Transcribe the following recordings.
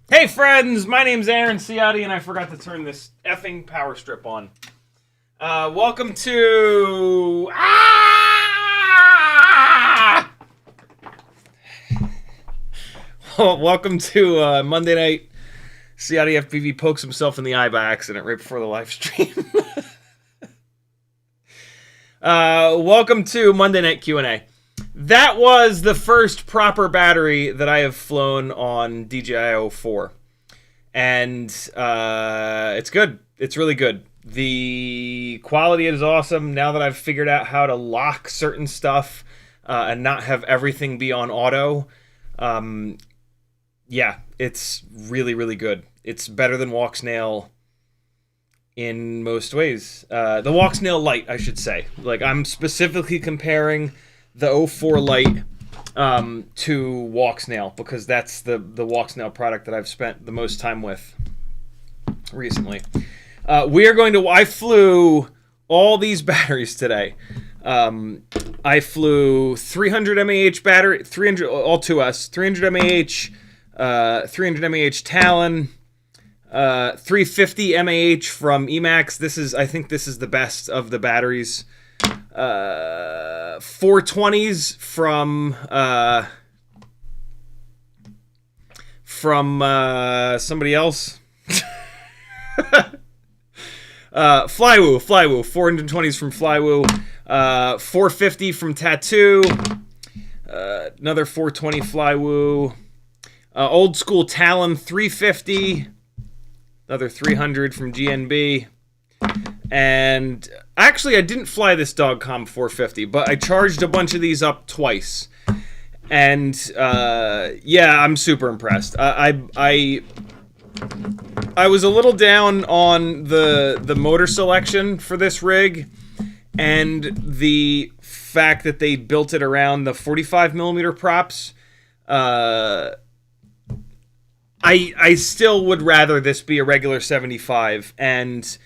Hey friends, my name's Aaron Ciotti, and I forgot to turn this effing power strip on. Welcome to... Welcome to Monday night. CiottiFPV pokes himself in the eye by accident right before the live stream. Welcome to Monday night Q&A. That was the first proper battery that I have flown on DJI 04. And it's good. It's really good. The quality is awesome now that I've figured out how to lock certain stuff and not have everything be on auto. Yeah, it's really, really good. It's better than Walksnail in most ways. The Walksnail Lite, I should say. Like, I'm specifically comparing the 04 Lite to Walksnail because that's the Walksnail product that I've spent the most time with recently. I flew all these batteries today. I flew 300 mAh battery, 300 all 2S, 300 mAh, 300 mAh Talon, 350 mAh from Emax. I think this is the best of the batteries. 420s from somebody else. Flywoo, 420s from Flywoo, 450 from Tattoo, another 420 Flywoo, old school Talon 350, another 300 from GNB. And actually, I didn't fly this Dogcom 450, but I charged a bunch of these up twice. And yeah, I'm super impressed. I was a little down on the motor selection for this rig, and the fact that they built it around the 45mm props. I still would rather this be a regular 75, and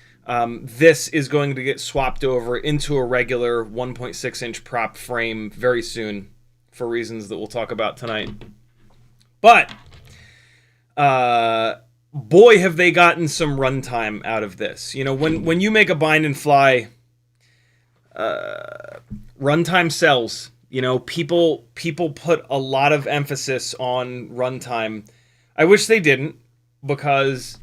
this is going to get swapped over into a regular 1.6-inch prop frame very soon for reasons that we'll talk about tonight. But boy, have they gotten some runtime out of this. You know, when you make a bind and fly, runtime sells. You know, people put a lot of emphasis on runtime. I wish they didn't, because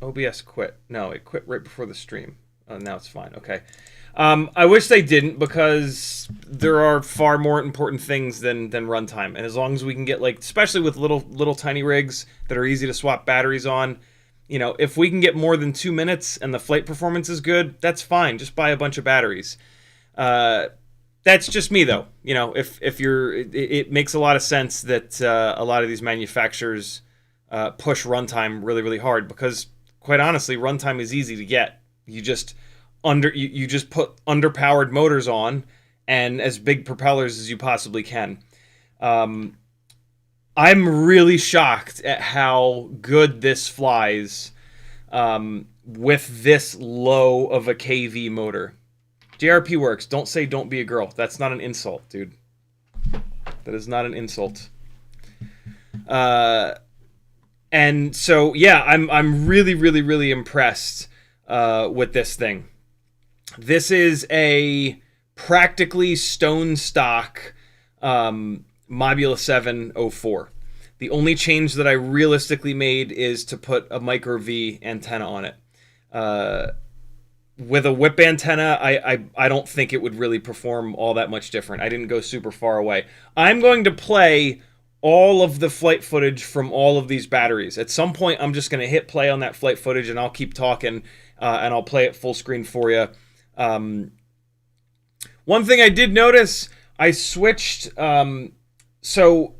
OBS quit. No, it quit right before the stream. Oh, now it's fine. Okay. I wish they didn't, because there are far more important things than runtime. And as long as we can get, like, especially with little tiny rigs that are easy to swap batteries on, you know, if we can get more than 2 minutes and the flight performance is good, that's fine. Just buy a bunch of batteries. That's just me, though. You know, if you're, it makes a lot of sense that a lot of these manufacturers push runtime really, really hard, because quite honestly, runtime is easy to get. You just you just put underpowered motors on and as big propellers as you possibly can. I'm really shocked at how good this flies with this low of a KV motor. JRP works. Don't say don't be a girl. That's not an insult, dude. That is not an insult. And so, yeah, I'm really, really, really impressed with this thing. This is a practically stone stock Mobula7 04. The only change that I realistically made is to put a micro V antenna on it. With a whip antenna, I don't think it would really perform all that much different. I didn't go super far away. I'm going to play all of the flight footage from all of these batteries. At some point, I'm just going to hit play on that flight footage, and I'll keep talking, and I'll play it full screen for you. One thing I did notice, I switched, so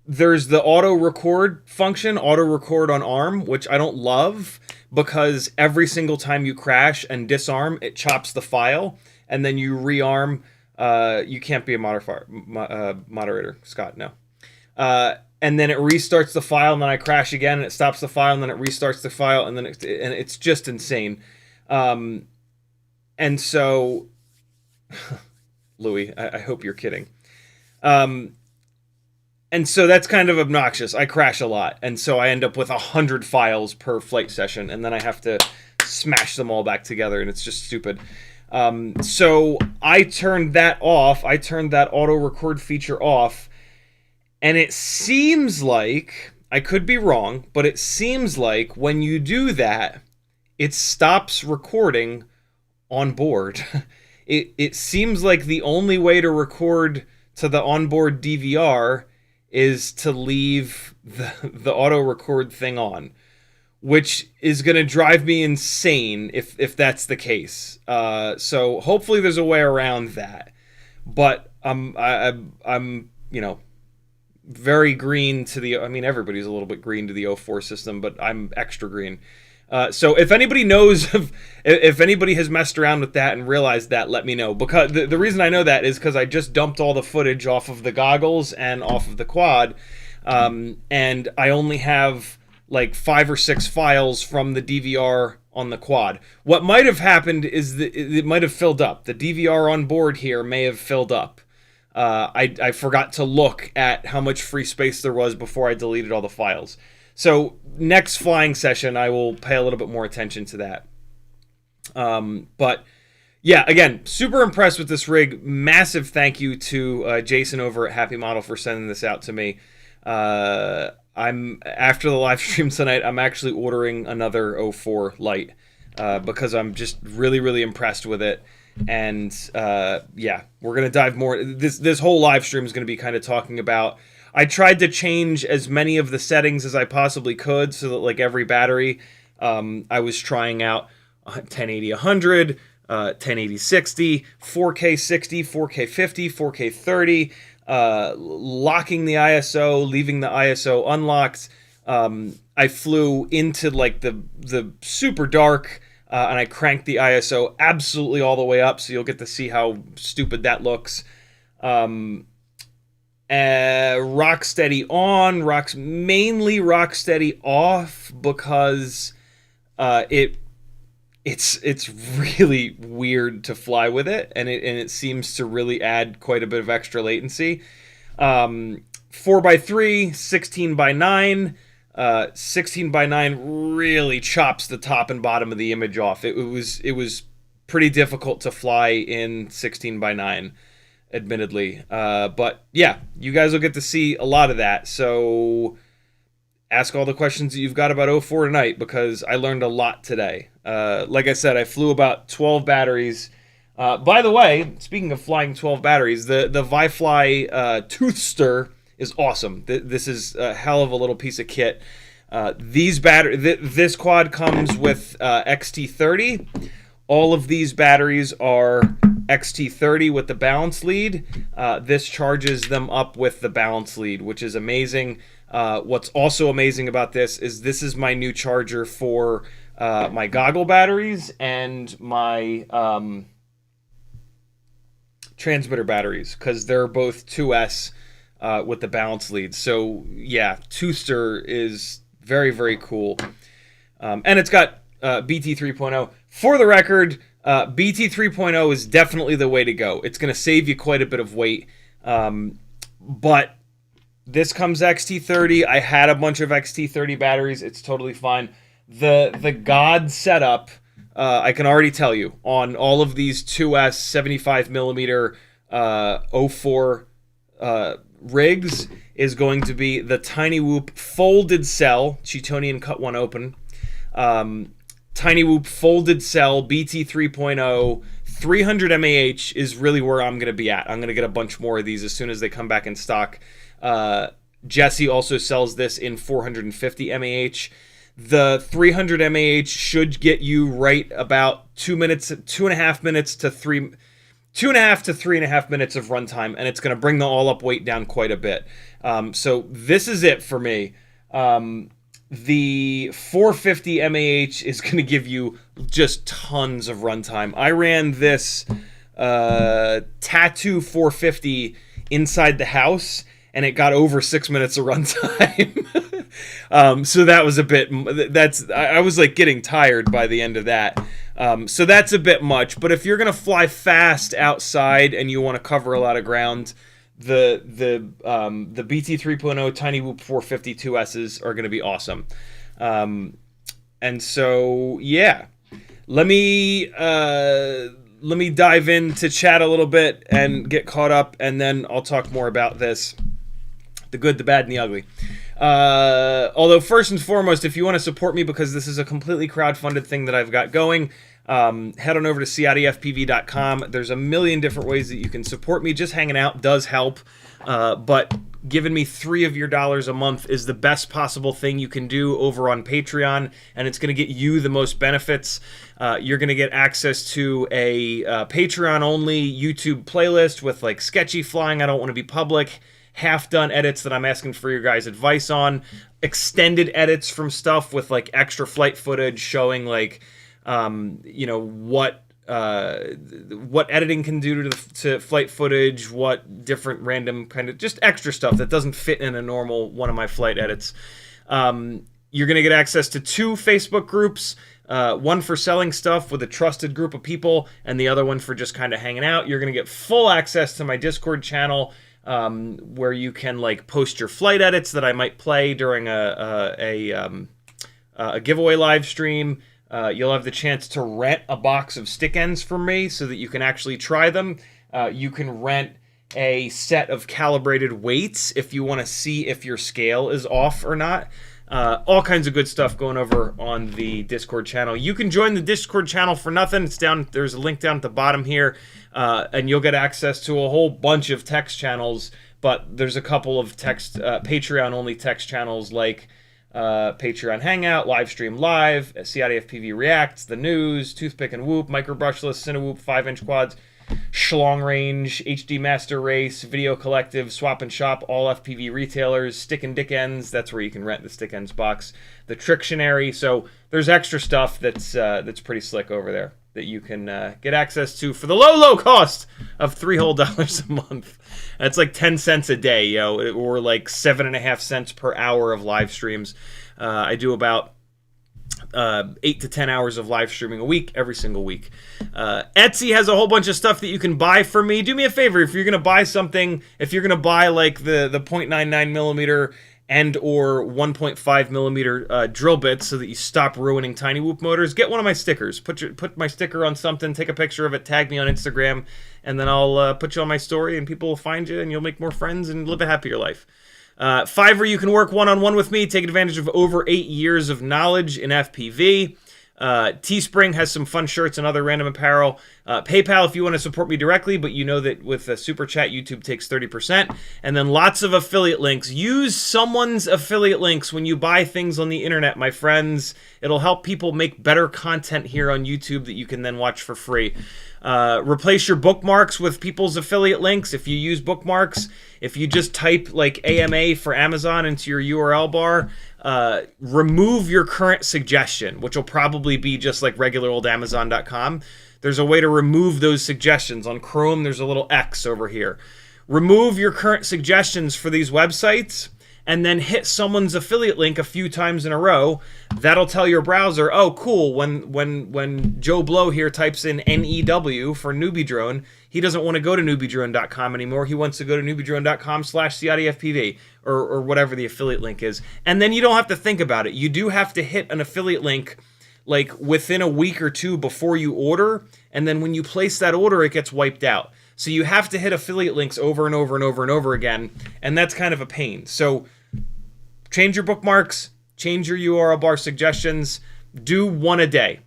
there's the auto record function, auto record on ARM, which I don't love, because every single time you crash and disarm, it chops the file, and then you rearm. You can't be a moderator, Scott, no. And then it restarts the file, and then I crash again, and it stops the file, and then it restarts the file, and then it's just insane. And so, Louis, I hope you're kidding. And so that's kind of obnoxious. I crash a lot, and so I end up with 100 files per flight session, and then I have to smash them all back together, and it's just stupid. So I turned that off. I turned that auto record feature off, and it seems like, I could be wrong, but it seems like when you do that, it stops recording on board. It seems like the only way to record to the onboard DVR is to leave the auto record thing on, which is going to drive me insane if that's the case. So hopefully there's a way around that. But I'm you know, very green to the, I mean, everybody's a little bit green to the 04 system, but I'm extra green. So if anybody knows, if anybody has messed around with that and realized that, let me know. Because the reason I know that is because I just dumped all the footage off of the goggles and off of the quad, and I only have like 5 or 6 files from the DVR on the quad. What might have happened is that it might have filled up. The DVR on board here may have filled up. I forgot to look at how much free space there was before I deleted all the files. So next flying session, I will pay a little bit more attention to that. But yeah, again, super impressed with this rig. Massive thank you to Jason over at HappyModel for sending this out to me. I'm after the live stream tonight, I'm actually ordering another 04 Lite because I'm just really, really impressed with it. And yeah, we're gonna dive more. This whole live stream is gonna be kind of talking about. I tried to change as many of the settings as I possibly could so that, like, every battery, I was trying out 1080 100, 1080 60, 4K 60, 4K 50, 4K 30, locking the ISO, leaving the ISO unlocked. I flew into, like, the super dark, and I cranked the ISO absolutely all the way up, so you'll get to see how stupid that looks. rocksteady on, mainly rocksteady off, because it's really weird to fly with it, and it seems to really add quite a bit of extra latency. 4x3, 16x9. 16x9 really chops the top and bottom of the image off. It was pretty difficult to fly in 16x9, admittedly. But yeah, you guys will get to see a lot of that. So ask all the questions that you've got about 04 tonight, because I learned a lot today. Like I said, I flew about 12 batteries. By the way, speaking of flying 12 batteries, the ViFly Toothster is awesome. This is a hell of a little piece of kit. This quad comes with XT30. All of these batteries are XT30 with the balance lead. This charges them up with the balance lead, which is amazing. What's also amazing about this is my new charger for my goggle batteries and my transmitter batteries, because they're both 2S with the balance lead. So yeah, Toothster is very, very cool. And it's got BT 3.0. For the record, BT 3.0 is definitely the way to go. It's going to save you quite a bit of weight. But this comes XT30. I had a bunch of XT30 batteries. It's totally fine. The God setup, I can already tell you, on all of these 2S 75mm 04 rigs is going to be the Tiny Whoop folded cell, Cheatonian cut one open, Tiny Whoop folded cell, BT 3.0, 300 mAh is really where I'm going to be at. I'm going to get a bunch more of these as soon as they come back in stock. Jesse also sells this in 450 mAh. The 300 mAh should get you right about 2.5 to 3.5 minutes of runtime, and it's going to bring the all-up weight down quite a bit. So this is it for me. The 450 mAh is going to give you just tons of runtime. I ran this Tattoo 450 inside the house, and it got over 6 minutes of runtime. So that was a bit. I was like getting tired by the end of that. So that's a bit much. But if you're gonna fly fast outside and you want to cover a lot of ground, the BT 3.0 Tiny Whoop 452Ss are gonna be awesome. And so yeah, let me dive into chat a little bit and get caught up, and then I'll talk more about this. The good, the bad, and the ugly. Although first and foremost, if you want to support me, because this is a completely crowdfunded thing that I've got going, head on over to CiottiFPV.com. There's a million different ways that you can support me. Just hanging out does help, but giving me $3 of your dollars a month is the best possible thing you can do over on Patreon, and it's going to get you the most benefits. You're going to get access to a Patreon-only YouTube playlist with like sketchy flying, I don't want to be public, half-done edits that I'm asking for your guys' advice on, extended edits from stuff with like extra flight footage showing like, you know, what editing can do to flight footage, what different random kind of just extra stuff that doesn't fit in a normal one of my flight edits. You're going to get access to 2 Facebook groups, one for selling stuff with a trusted group of people, and the other one for just kind of hanging out. You're going to get full access to my Discord channel, where you can like post your flight edits that I might play during a giveaway live stream. You'll have the chance to rent a box of stick ends from me so that you can actually try them. You can rent a set of calibrated weights if you want to see if your scale is off or not. All kinds of good stuff going over on the Discord channel. You can join the Discord channel for nothing. It's down. There's a link down at the bottom here, and you'll get access to a whole bunch of text channels. But there's a couple of text Patreon-only text channels like Patreon Hangout, Livestream Live, CiottiFPV Reacts, The News, Toothpick and Whoop, Micro Brushless, Cinewhoop, 5-inch quads, Schlong Range, HD Master Race, Video Collective, Swap and Shop, all FPV retailers, Stick and Dick Ends, that's where you can rent the Stick Ends box, the Trictionary, so there's extra stuff that's pretty slick over there. that you can get access to for the low cost of $3 whole a month. That's like 10 cents a day, yo, or like 7.5 cents per hour of live streams. I do about 8 to 10 hours of live streaming a week, every single week. Etsy has a whole bunch of stuff that you can buy for me. Do me a favor, if you're gonna buy something, if you're gonna buy like the 0.99 millimeter and or 1.5 millimeter drill bits so that you stop ruining tiny whoop motors, get one of my stickers. Put my sticker on something, take a picture of it, tag me on Instagram, and then I'll put you on my story, and people will find you, and you'll make more friends and live a happier life. Fiverr, you can work one-on-one with me, take advantage of over 8 years of knowledge in FPV. Teespring has some fun shirts and other random apparel. PayPal if you want to support me directly, but you know that with a super chat, YouTube takes 30%. And then lots of affiliate links. Use someone's affiliate links when you buy things on the internet, my friends. It'll help people make better content here on YouTube that you can then watch for free. Replace your bookmarks with people's affiliate links. If you use bookmarks, if you just type like AMA for Amazon into your URL bar, remove your current suggestion, which will probably be just like regular old Amazon.com. There's a way to remove those suggestions. On Chrome, there's a little X over here. Remove your current suggestions for these websites, and then hit someone's affiliate link a few times in a row. That'll tell your browser, oh, cool, when Joe Blow here types in NEW for Newbie Drone, he doesn't want to go to newbiedrone.com anymore. He wants to go to newbiedrone.com/CiottiFPV or whatever the affiliate link is. And then you don't have to think about it. You do have to hit an affiliate link like within a week or two before you order, and then when you place that order, it gets wiped out. So you have to hit affiliate links over and over and over and over again, and that's kind of a pain. So change your bookmarks, change your URL bar suggestions, do one a day,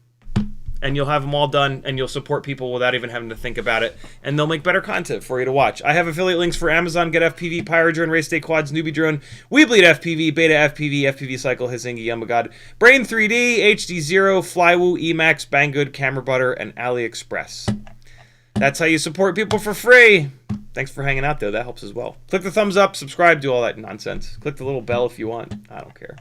and you'll have them all done, and you'll support people without even having to think about it, and they'll make better content for you to watch. I have affiliate links for Amazon, Get FPV, Pyro Drone, Race Day Quads, Newbie Drone, We Bleed FPV, Beta FPV, FPV Cycle, Hizingi, Yummagod, Brain 3D, HD0, Flywoo, Emax, Banggood, Camera Butter, and AliExpress. That's how you support people for free. Thanks for hanging out, though. That helps as well. Click the thumbs up, subscribe, do all that nonsense. Click the little bell if you want. I don't care.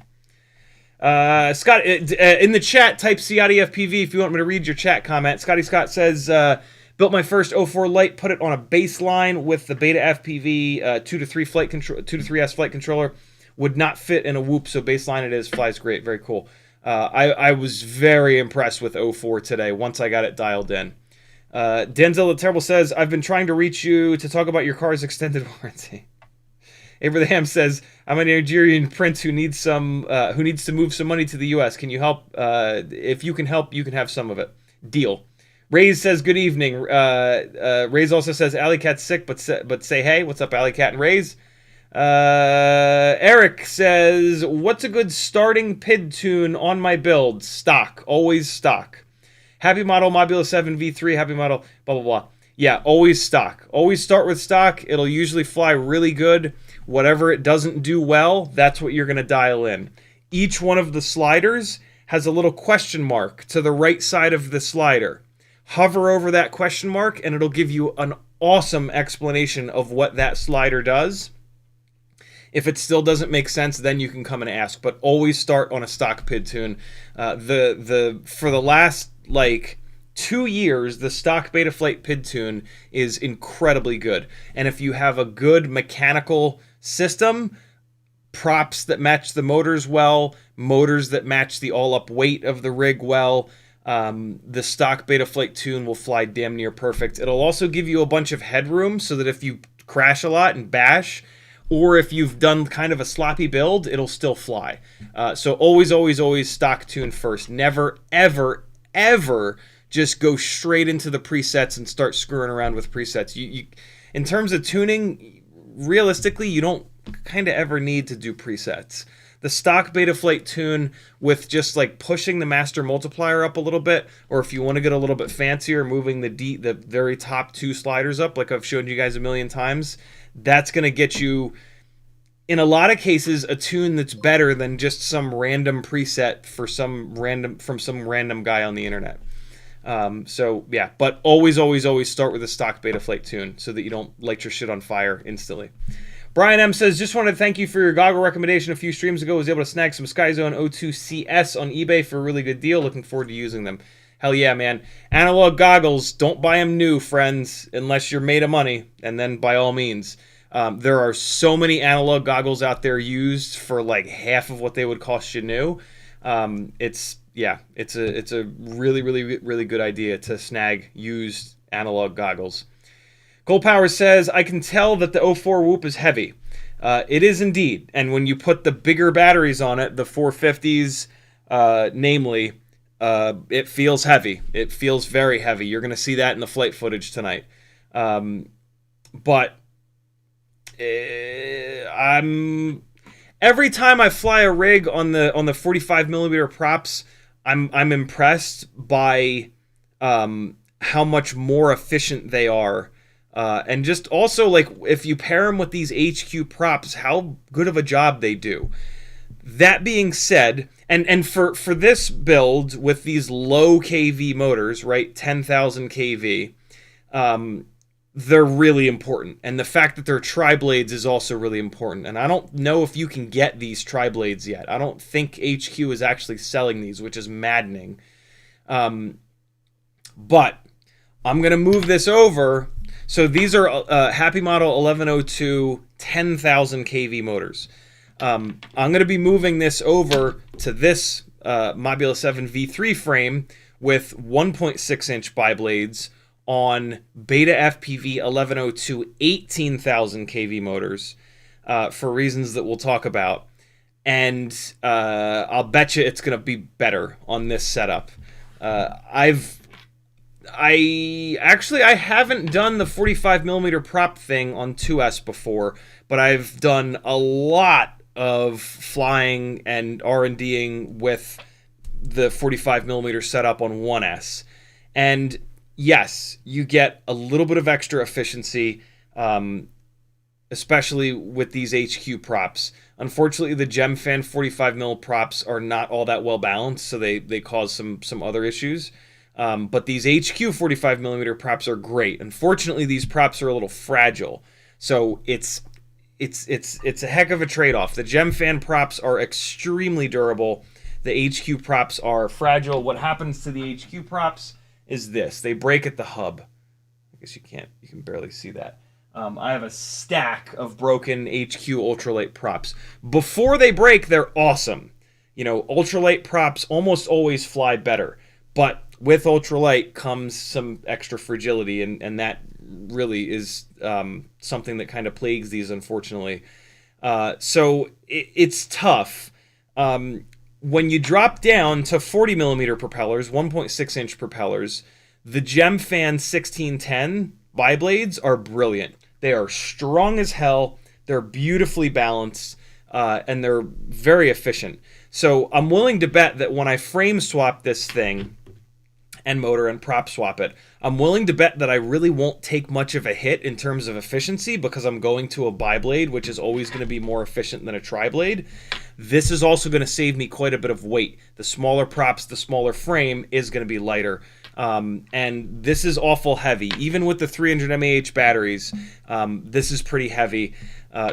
Scott, in the chat, type CiottiFPV if you want me to read your chat comment. Scotty Scott says, built my first 04 Lite, put it on a baseline with the Beta FPV 2 to 3S flight controller. Would not fit in a whoop, so baseline it is. Flies great. Very cool. I was very impressed with 04 today once I got it dialed in. Denzel the Terrible says, I've been trying to reach you to talk about your car's extended warranty. Abraham says, I'm a Nigerian prince who needs to move some money to the U.S. Can you help? If you can help, you can have some of it. Deal. Raze says, good evening. Raze also says, Alley Cat's sick, but say hey. What's up, Alley Cat and Raze? Eric says, what's a good starting PID tune on my build? Stock. Always stock. HappyModel, Mobula7, V3, HappyModel, blah, blah, blah. Yeah, always stock. Always start with stock. It'll usually fly really good. Whatever it doesn't do well, that's what you're going to dial in. Each one of the sliders has a little question mark to the right side of the slider. Hover over that question mark, and it'll give you an awesome explanation of what that slider does. If it still doesn't make sense, then you can come and ask. But always start on a stock PID tune. For the last, 2 years, the stock Betaflight PID tune is incredibly good. And if you have a good mechanical system, props that match the motors well, motors that match the all-up weight of the rig well, the stock Betaflight tune will fly damn near perfect. It'll also give you a bunch of headroom so that if you crash a lot and bash, or if you've done kind of a sloppy build, it'll still fly. So always, always, always stock tune first. Never, ever, ever just go straight into the presets and start screwing around with presets. You in terms of tuning, realistically, you don't kind of ever need to do presets. The stock Betaflight tune with just pushing the master multiplier up a little bit, or if you want to get a little bit fancier, moving the very top two sliders up, like I've shown you guys a million times, that's going to get you, in a lot of cases, a tune that's better than just some random preset from some random guy on the internet. So yeah, but always, always, always start with a stock Betaflight tune so that you don't light your shit on fire instantly. Brian M says, just wanted to thank you for your goggle recommendation a few streams ago. I was able to snag some SkyZone O2 CS on eBay for a really good deal. Looking forward to using them. Hell yeah, man. Analog goggles, don't buy them new, friends, unless you're made of money, and then by all means. There are so many analog goggles out there used for like half of what they would cost you new. It's a really, really, really good idea to snag used analog goggles. Cole Power says, I can tell that the 04 Whoop is heavy. It is indeed, and when you put the bigger batteries on it, the 450s, namely, it feels heavy. It feels very heavy. You're going to see that in the flight footage tonight. But I'm every time I fly a rig on the 45mm props, I'm impressed by how much more efficient they are. And just also, like, if you pair them with these HQ props, how good of a job they do. That being said, and for this build with these low kV motors, right, 10,000 kV, they're really important. And the fact that they're tri-blades is also really important. And I don't know if you can get these tri-blades yet. I don't think HQ is actually selling these, which is maddening. But I'm going to move this over. So these are HappyModel 1102 10,000 kV motors. I'm going to be moving this over to this Mobula7 V3 frame with 1.6-inch biblades on Beta FPV 1102 18,000 kV motors for reasons that we'll talk about. And I'll bet you it's going to be better on this setup. I haven't done the 45mm prop thing on 2S before, but I've done a lot of flying and R&Ding with the 45mm setup on 1S. And yes, you get a little bit of extra efficiency, especially with these HQ props. Unfortunately, the GemFan 45mm props are not all that well balanced, so they cause some other issues. But these HQ 45mm props are great. Unfortunately, these props are a little fragile, so it's a heck of a trade-off. The GemFan props are extremely durable. The HQ props are fragile. What happens to the HQ props is this: they break at the hub. I guess you can barely see that. I have a stack of broken HQ ultralight props. Before they break, they're awesome. You know, ultralight props almost always fly better, but with ultralight comes some extra fragility, and that really is something that kind of plagues these, unfortunately. So it's tough. When you drop down to 40mm propellers, 1.6-inch propellers, the GemFan 1610 biblades are brilliant. They are strong as hell, they're beautifully balanced, and they're very efficient. So I'm willing to bet that when I frame swap this thing, and motor and prop swap it, I'm willing to bet that I really won't take much of a hit in terms of efficiency because I'm going to a biblade, which is always going to be more efficient than a tri-blade. This is also going to save me quite a bit of weight. The smaller props, the smaller frame is going to be lighter. And this is awful heavy. Even with the 300 mAh batteries, this is pretty heavy.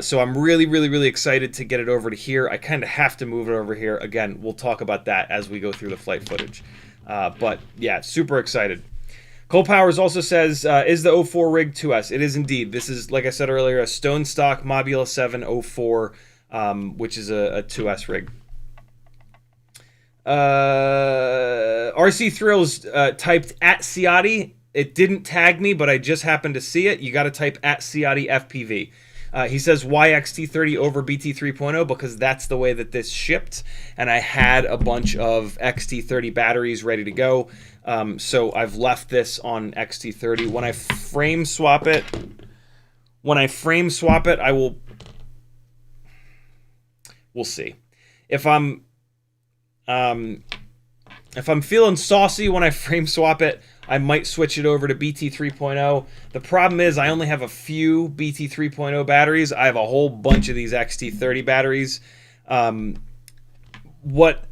So I'm really, really, really excited to get it over to here. I kind of have to move it over here. Again, we'll talk about that as we go through the flight footage. But yeah, super excited. Cole Powers also says, is the 04 rig 2S? It is indeed. This is, like I said earlier, a stone stock Mobula7 04, which is a 2S rig. RC Thrills typed at Ciotti. It didn't tag me, but I just happened to see it. You got to type at CiottiFPV. He says, why XT30 over BT 3.0? Because that's the way that this shipped, and I had a bunch of XT30 batteries ready to go. So I've left this on XT30. When I frame swap it, I will. We'll see. If I'm feeling saucy when I frame swap it, I might switch it over to BT 3.0. The problem is I only have a few BT 3.0 batteries. I have a whole bunch of these XT30 batteries. What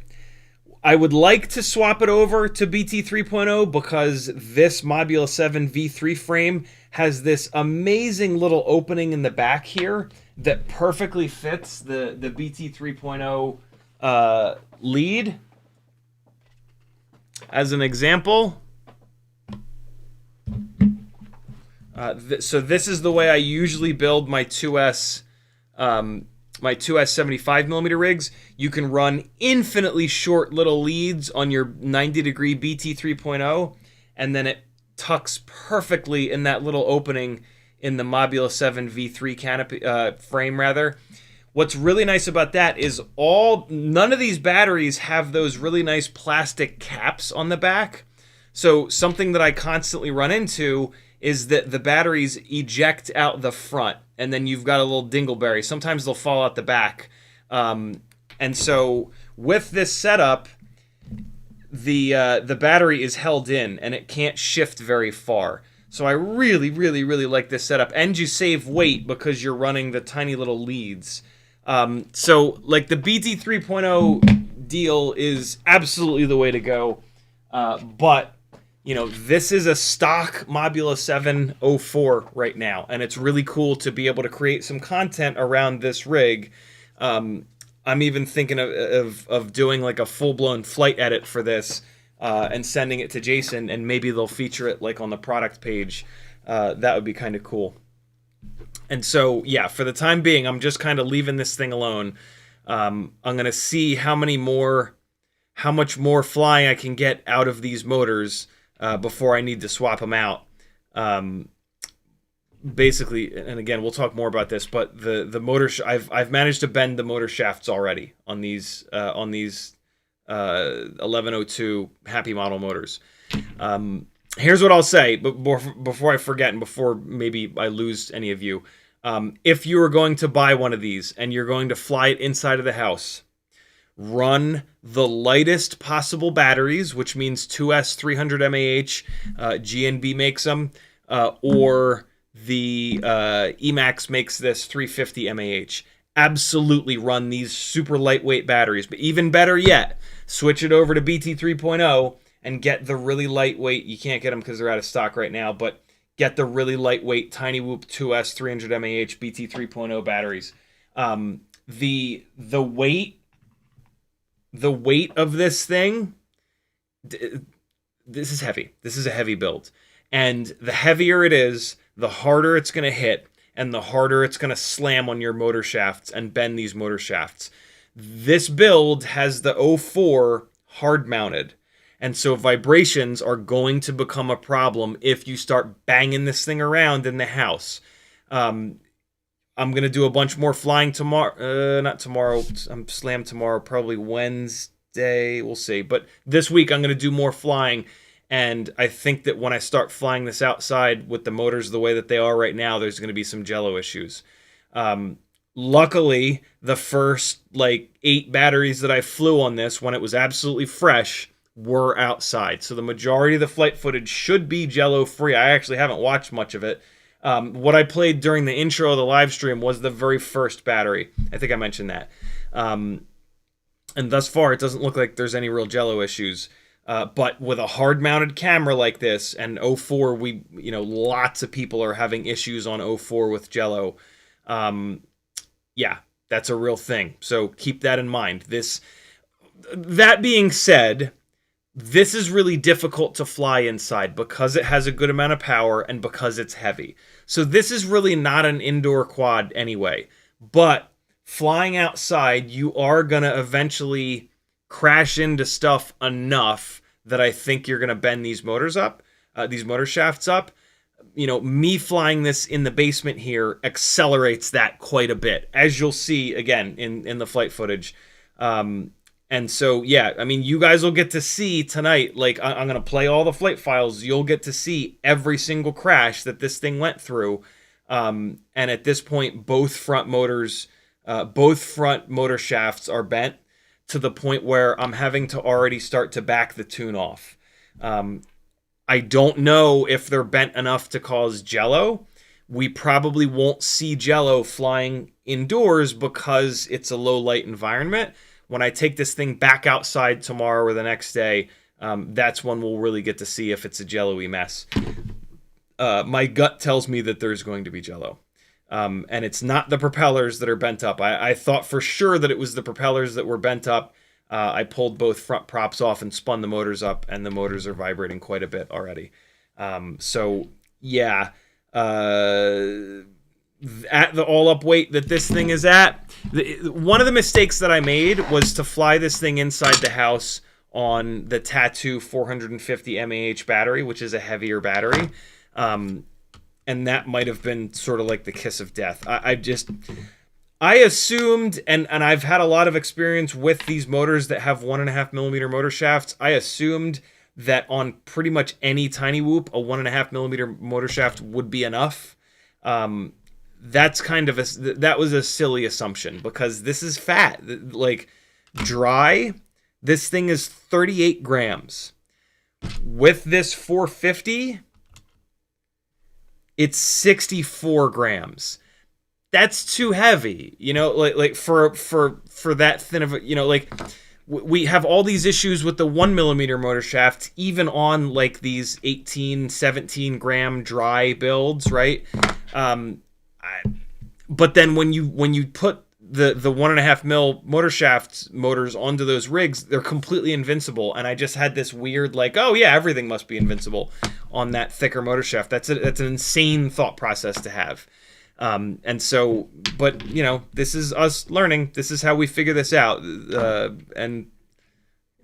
I would like to swap it over to BT 3.0 because this Mobula7 V3 frame has this amazing little opening in the back here that perfectly fits the BT 3.0 lead. As an example, so this is the way I usually build my 2S, my 2S 75mm rigs. You can run infinitely short little leads on your 90-degree BT 3.0, and then it tucks perfectly in that little opening in the Mobula7 V3 canopy frame, rather. What's really nice about that is none of these batteries have those really nice plastic caps on the back. So something that I constantly run into is that the batteries eject out the front, and then you've got a little dingleberry. Sometimes they'll fall out the back. And so with this setup, the battery is held in, and it can't shift very far. So I really, really, really like this setup. And you save weight because you're running the tiny little leads. So, like, the BT 3.0 deal is absolutely the way to go. But, you know, this is a stock Mobula7 04 right now. And it's really cool to be able to create some content around this rig. I'm even thinking of doing, like, a full-blown flight edit for this. And sending it to Jason, and maybe they'll feature it like on the product page. That would be kind of cool. And so, yeah, for the time being, I'm just kind of leaving this thing alone. I'm gonna see how much more flying I can get out of these motors before I need to swap them out. Basically, and again, we'll talk more about this, but the motor I've managed to bend the motor shafts already on these 1102 HappyModel motors. Here's what I'll say before I forget and before maybe I lose any of you. If you are going to buy one of these and you're going to fly it inside of the house, run the lightest possible batteries, which means 2S 300 mAh, G&B makes them, or the Emax makes this 350 mAh. Absolutely run these super lightweight batteries, but even better yet, switch it over to BT 3.0 and get the really lightweight, you can't get them because they're out of stock right now, but get the really lightweight Tiny Whoop 2S 300 mAh BT 3.0 batteries. The weight of this thing, this is heavy. This is a heavy build. And the heavier it is, the harder it's going to hit, and the harder it's going to slam on your motor shafts and bend these motor shafts. This build has the 04 hard mounted, and so vibrations are going to become a problem if you start banging this thing around in the house. I'm going to do a bunch more flying tomorrow. Not tomorrow. I'm slammed tomorrow, probably Wednesday. We'll see. But this week I'm going to do more flying. And I think that when I start flying this outside with the motors the way that they are right now, there's going to be some jello issues. Luckily, the first, 8 batteries that I flew on this, when it was absolutely fresh, were outside. So the majority of the flight footage should be jello-free. I actually haven't watched much of it. What I played during the intro of the live stream was the very first battery. I think I mentioned that. And thus far, it doesn't look like there's any real jello issues. But with a hard-mounted camera like this, and 04, lots of people are having issues on 04 with jello. Yeah, that's a real thing. So keep that in mind. That being said, this is really difficult to fly inside because it has a good amount of power and because it's heavy. So this is really not an indoor quad anyway. But flying outside, you are going to eventually crash into stuff enough that I think you're going to bend these motors up, these motor shafts up. Me flying this in the basement here accelerates that quite a bit, as you'll see again in the flight footage. And so, yeah, I mean, you guys will get to see tonight, I'm going to play all the flight files. You'll get to see every single crash that this thing went through. And at this point, both front motor shafts are bent to the point where I'm having to already start to back the tune off. I don't know if they're bent enough to cause jello. We probably won't see jello flying indoors because it's a low light environment. When I take this thing back outside tomorrow or the next day, that's when we'll really get to see if it's a jello-y mess. My gut tells me that there's going to be jello. And it's not the propellers that are bent up. I thought for sure that it was the propellers that were bent up. I pulled both front props off and spun the motors up, and the motors are vibrating quite a bit already. So yeah, at the all-up weight that this thing is at, one of the mistakes that I made was to fly this thing inside the house on the Tattoo 450 mAh battery, which is a heavier battery. And that might have been sort of like the kiss of death. I assumed, and I've had a lot of experience with these motors that have 1.5mm motor shafts. I assumed that on pretty much any tiny whoop, a 1.5mm motor shaft would be enough. That's kind of that was a silly assumption, because this is fat. Like, dry, this thing is 38 grams. With this 450, it's 64 grams. That's too heavy, you know, like for that thin of a, you know, like we have all these issues with the 1mm motor shaft, even on like these 18, 17 gram dry builds, right? But then when you put the 1.5mm motor shaft motors onto those rigs, they're completely invincible. And I just had this weird, like, oh yeah, everything must be invincible on that thicker motor shaft. That's an insane thought process to have. And so, but you know, this is us learning. This is how we figure this out. And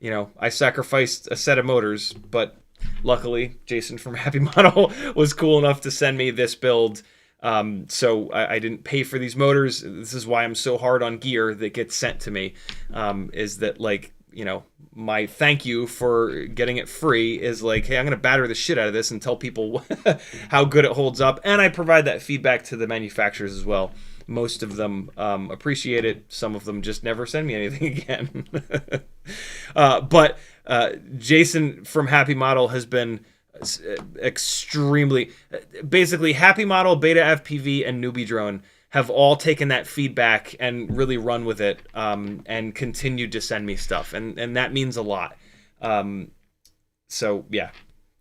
you know, I sacrificed a set of motors, but luckily Jason from HappyModel was cool enough to send me this build. So I didn't pay for these motors. This is why I'm so hard on gear that gets sent to me, is that, like, you know, my thank you for getting it free is like, hey, I'm going to batter the shit out of this and tell people how good it holds up. And I provide that feedback to the manufacturers as well. Most of them appreciate it. Some of them just never send me anything again. But Jason from HappyModel has been extremely, basically HappyModel, Beta FPV, and Newbie Drone have all taken that feedback and really run with it, and continued to send me stuff, and that means a lot. So yeah,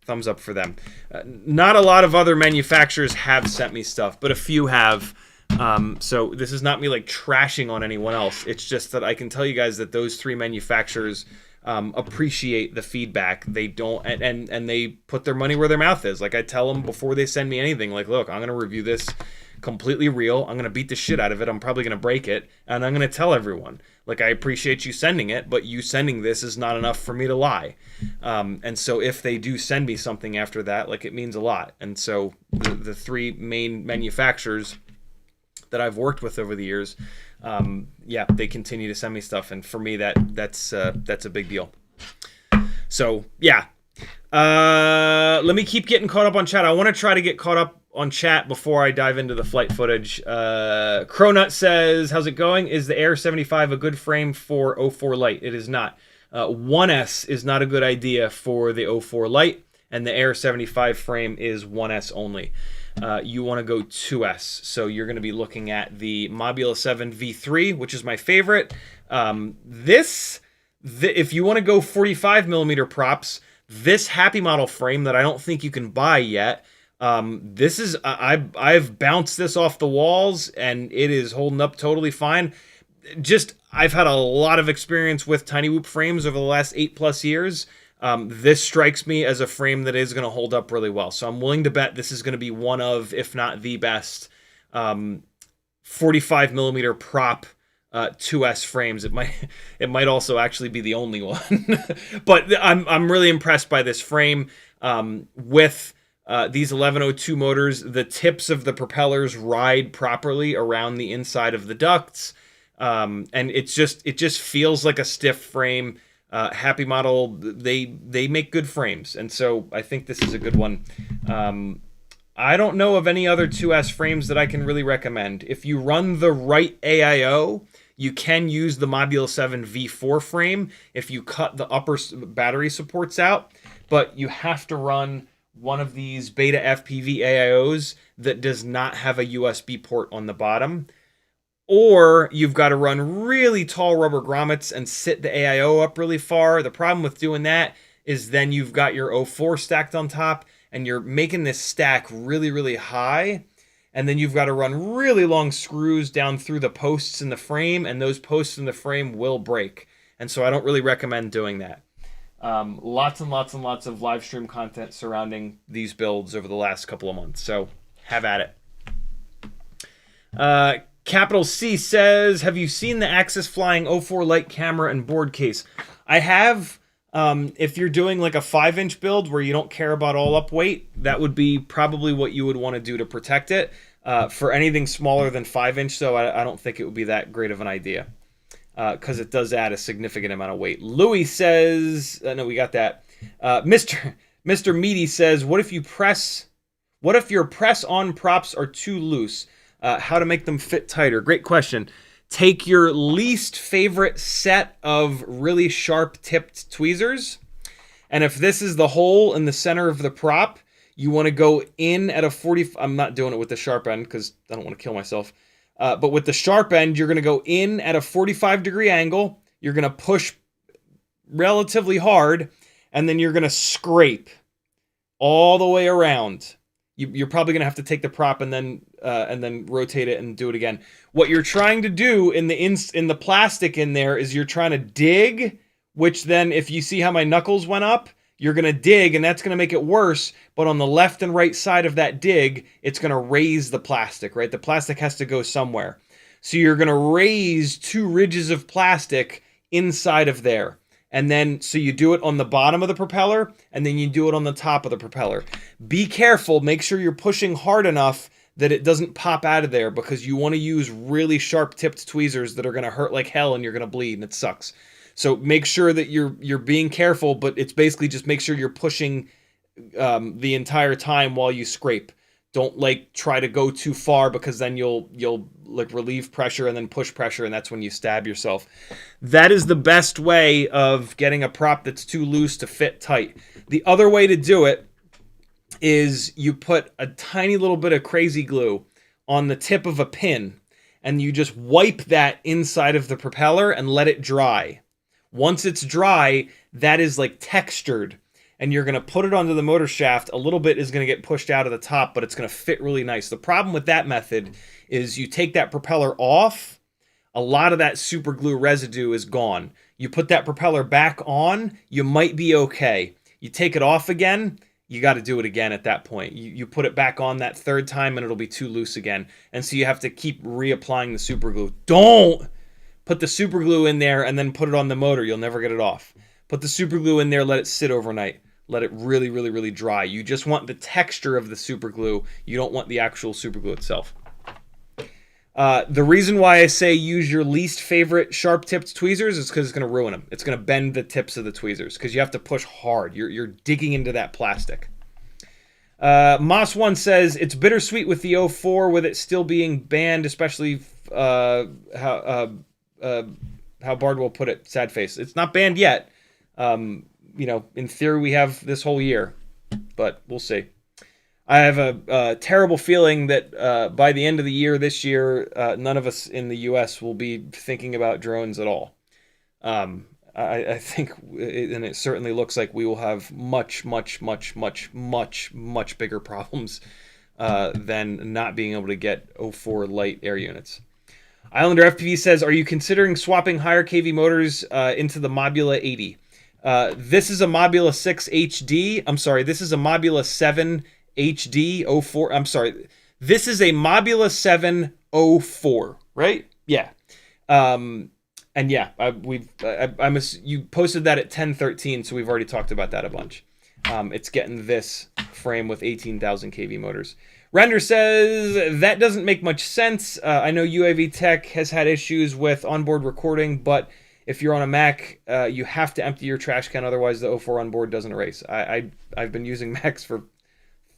thumbs up for them. Not a lot of other manufacturers have sent me stuff, but a few have. So this is not me like trashing on anyone else. It's just that I can tell you guys that those 3 manufacturers appreciate the feedback. They don't, and they put their money where their mouth is. Like, I tell them before they send me anything, like, look, I'm going to review this completely real. I'm going to beat the shit out of it. I'm probably going to break it. And I'm going to tell everyone, like, I appreciate you sending it, but you sending this is not enough for me to lie. And so if they do send me something after that, like, it means a lot. And so the 3 main manufacturers that I've worked with over the years, yeah, they continue to send me stuff. And for me, that's a big deal. So yeah, let me keep getting caught up on chat. I want to try to get caught up on chat before I dive into the flight footage. Cronut says, how's it going? Is the Air 75 a good frame for 04 Lite? It is not. 1S is not a good idea for the 04 Lite, and the Air 75 frame is 1S only. You want to go 2S. So you're going to be looking at the Mobula7 V3, which is my favorite. If you want to go 45mm props, this HappyModel frame that I don't think you can buy yet, this is, I've bounced this off the walls and it is holding up totally fine. Just, I've had a lot of experience with tiny whoop frames over the last 8+ years. This strikes me as a frame that is going to hold up really well. So I'm willing to bet this is going to be one of, if not the best, 45mm prop 2S frames. It might also actually be the only one. But I'm really impressed by this frame. With these 1102 motors, the tips of the propellers ride properly around the inside of the ducts. And it just feels like a stiff frame. HappyModel, they make good frames, and so I think this is a good one. I don't know of any other 2S frames that I can really recommend. If you run the right AIO, you can use the Mobula7 V4 frame if you cut the upper battery supports out, but you have to run one of these Beta FPV AIOs that does not have a USB port on the bottom. Or you've got to run really tall rubber grommets and sit the AIO up really far. The problem with doing that is then you've got your 04 stacked on top, and you're making this stack really, really high. And then you've got to run really long screws down through the posts in the frame, and those posts in the frame will break. And so I don't really recommend doing that. Lots and lots and lots of live stream content surrounding these builds over the last couple of months. So have at it. Capital C says, have you seen the Axis Flying 04 Lite camera and board case? I have. If you're doing like a 5-inch build where you don't care about all up weight, that would be probably what you would want to do to protect it. For anything smaller than 5-inch, though, I don't think it would be that great of an idea. Because it does add a significant amount of weight. Louis says, no, we got that. Mr. Meaty says, what if your press-on props are too loose? How to make them fit tighter? Great question. Take your least favorite set of really sharp-tipped tweezers, and if this is the hole in the center of the prop, you want to go in at a 40... I'm not doing it with the sharp end because I don't want to kill myself. But with the sharp end, you're going to go in at a 45-degree angle. You're going to push relatively hard, and then you're going to scrape all the way around. You're probably going to have to take the prop and then rotate it and do it again. What you're trying to do in the plastic in there is you're trying to dig, which then, if you see how my knuckles went up, you're going to dig, and that's going to make it worse. But on the left and right side of that dig, it's going to raise the plastic, right? The plastic has to go somewhere. So you're going to raise 2 ridges of plastic inside of there. And then, so you do it on the bottom of the propeller, and then you do it on the top of the propeller. Be careful. Make sure you're pushing hard enough that it doesn't pop out of there, because you want to use really sharp-tipped tweezers that are going to hurt like hell, and you're going to bleed, and it sucks. So make sure that you're being careful, but it's basically just make sure you're pushing the entire time while you scrape. Don't like try to go too far, because then you'll like relieve pressure and then push pressure, and that's when you stab yourself. That is the best way of getting a prop that's too loose to fit tight. The other way to do it is you put a tiny little bit of crazy glue on the tip of a pin, and you just wipe that inside of the propeller and let it dry. Once it's dry, that is like textured, and you're going to put it onto the motor shaft. A little bit is going to get pushed out of the top, but it's going to fit really nice. The problem with that method is you take that propeller off, a lot of that super glue residue is gone. You put that propeller back on, you might be okay. You take it off again, you got to do it again at that point. You put it back on that third time, and it'll be too loose again. And so you have to keep reapplying the super glue. Don't put the super glue in there and then put it on the motor. You'll never get it off. Put the super glue in there, let it sit overnight. Let it really, really, really dry. You just want the texture of the super glue. You don't want the actual super glue itself. The reason why I say use your least favorite sharp-tipped tweezers is because it's going to ruin them. It's going to bend the tips of the tweezers because you have to push hard. You're digging into that plastic. Moss1 says, it's bittersweet with the 04 with it still being banned, especially how Bardwell put it, sad face. It's not banned yet. You know, in theory, we have this whole year, but we'll see. I have a terrible feeling that by the end of the year this year, none of us in the U.S. will be thinking about drones at all. I think, and it certainly looks like we will have much, much, much, much, much, much bigger problems than not being able to get 04 Lite air units. Islander FPV says, are you considering swapping higher KV motors into the Mobula 80? This is a Mobula 6 HD. I'm sorry, this is a Mobula 7 HD 04. I'm sorry, this is a Mobula 7 04, right? Yeah. And yeah, you posted that at 10:13, so we've already talked about that a bunch. It's getting this frame with 18,000 kV motors. Render says, that doesn't make much sense. I know UAV Tech has had issues with onboard recording, but if you're on a Mac, you have to empty your trash can, otherwise the 04 onboard doesn't erase. I've been using Macs for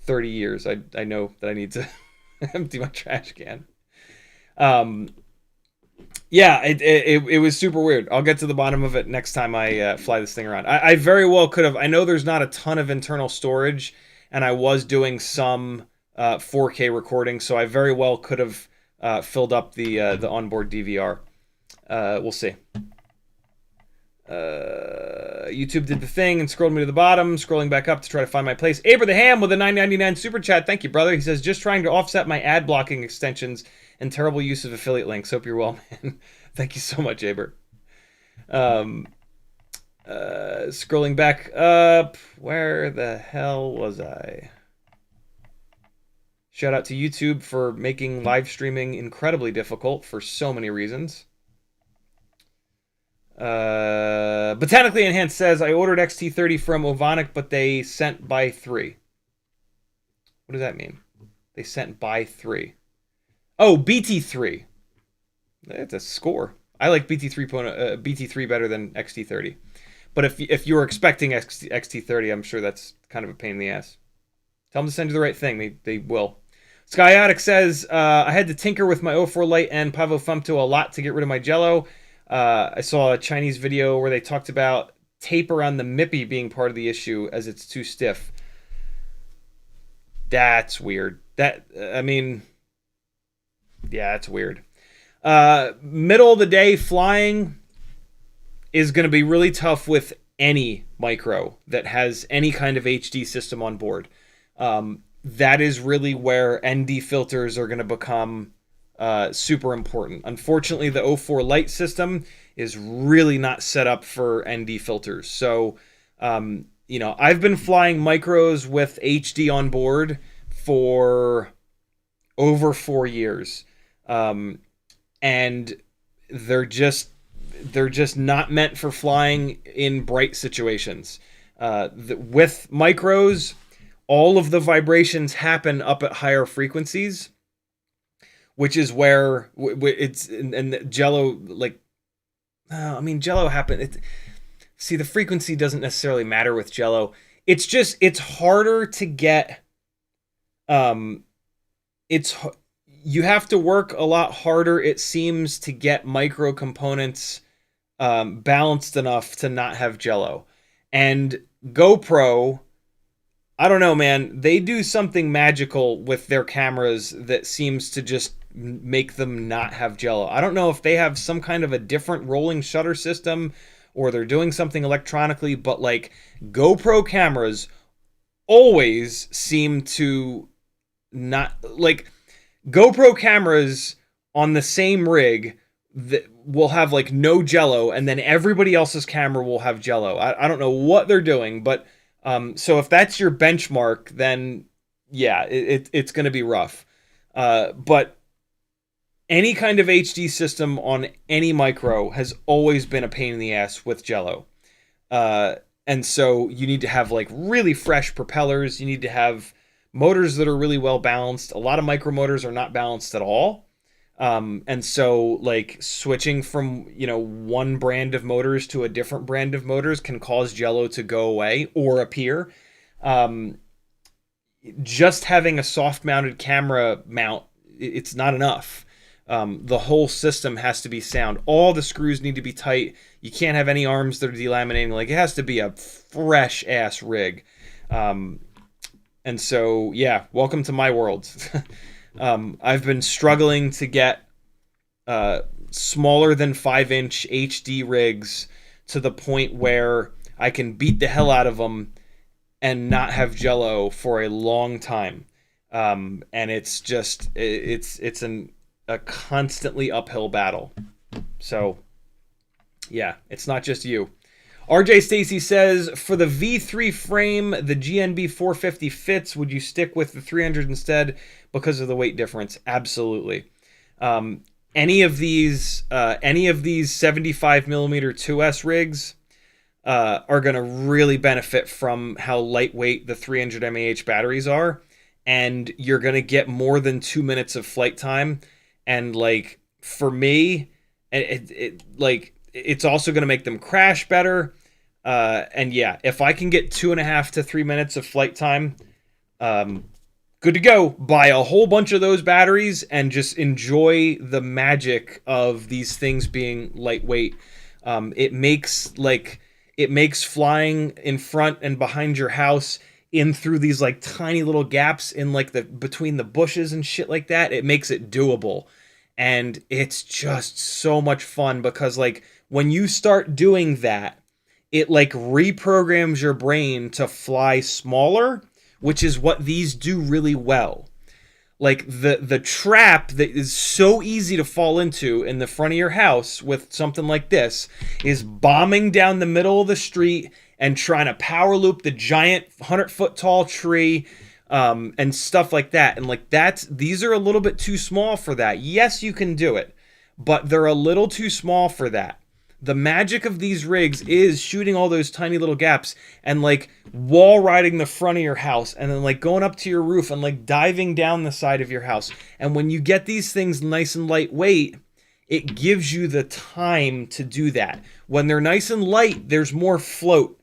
30 years. I know that I need to empty my trash can. Yeah, it was super weird. I'll get to the bottom of it next time I fly this thing around. I very well could have. I know there's not a ton of internal storage, and I was doing some 4K recording, so I very well could have filled up the onboard DVR. We'll see. YouTube did the thing and scrolled me to the bottom, scrolling back up to try to find my place. Aber the Ham with a $9.99 super chat. Thank you, brother. He says, just trying to offset my ad blocking extensions and terrible use of affiliate links. Hope you're well, man. Thank you so much, Aber. um, Scrolling back up, where the hell was I? Shout out to YouTube for making live streaming incredibly difficult for so many reasons. Botanically Enhanced says, I ordered XT30 from Ovonic, but they sent by 3. What does that mean? They sent by 3. Oh, BT3. It's a score. I like BT3 better than XT30. But if you were expecting XT30, I'm sure that's kind of a pain in the ass. Tell them to send you the right thing. They will. Skyotic says, I had to tinker with my 04 Lite and Pavo Fumto a lot to get rid of my jello. I saw a Chinese video where they talked about tape around the mipi being part of the issue as it's too stiff. That's weird. I mean, yeah, that's weird. Middle of the day flying is going to be really tough with any micro that has any kind of HD system on board. That is really where ND filters are going to become super important. Unfortunately, the 04 Lite system is really not set up for ND filters. So, I've been flying micros with HD on board for over 4 years. And they're just not meant for flying in bright situations. With micros, all of the vibrations happen up at higher frequencies, which is where it's and jello jello happen. See, the frequency doesn't necessarily matter with jello. It's harder to get. You have to work a lot harder, it seems, to get micro components balanced enough to not have jello. And GoPro, I don't know, man. They do something magical with their cameras that seems to just make them not have jello. I don't know if they have some kind of a different rolling shutter system or they're doing something electronically, but like GoPro cameras always seem to not like GoPro cameras on the same rig that will have like no jello, and then everybody else's camera will have jello. I don't know what they're doing, but so if that's your benchmark, then yeah, it's going to be rough. But any kind of HD system on any micro has always been a pain in the ass with jello. And so you need to have like really fresh propellers. You need to have motors that are really well balanced. A lot of micro motors are not balanced at all. And so like switching from, one brand of motors to a different brand of motors can cause jello to go away or appear. Just having a soft mounted camera mount, it's not enough. The whole system has to be sound. All the screws need to be tight. You can't have any arms that are delaminating. Like, it has to be a fresh ass rig. And so, yeah, welcome to my world. I've been struggling to get smaller than 5-inch HD rigs to the point where I can beat the hell out of them and not have jello for a long time. And it's just, it's a constantly uphill battle. So, yeah, it's not just you. RJ Stacy says, for the V3 frame, the GNB 450 fits. Would you stick with the 300 instead because of the weight difference? Absolutely. Any of these 75 millimeter 2S rigs are going to really benefit from how lightweight the 300 mAh batteries are, and you're going to get more than 2 minutes of flight time. And like for me, it's also going to make them crash better. And yeah, if I can get 2.5 to 3 minutes of flight time, good to go. Buy a whole bunch of those batteries and just enjoy the magic of these things being lightweight. It makes flying in front and behind your house in through these like tiny little gaps in like between the bushes and shit like that. It makes it doable. And it's just so much fun because like when you start doing that, it like reprograms your brain to fly smaller, which is what these do really well. Like the trap that is so easy to fall into in the front of your house with something like this is bombing down the middle of the street and trying to power loop the giant 100-foot tall tree, and stuff like that. And like these are a little bit too small for that. Yes, you can do it, but they're a little too small for that. The magic of these rigs is shooting all those tiny little gaps and like wall riding the front of your house and then like going up to your roof and like diving down the side of your house. And when you get these things nice and lightweight, it gives you the time to do that. When they're nice and light, there's more float.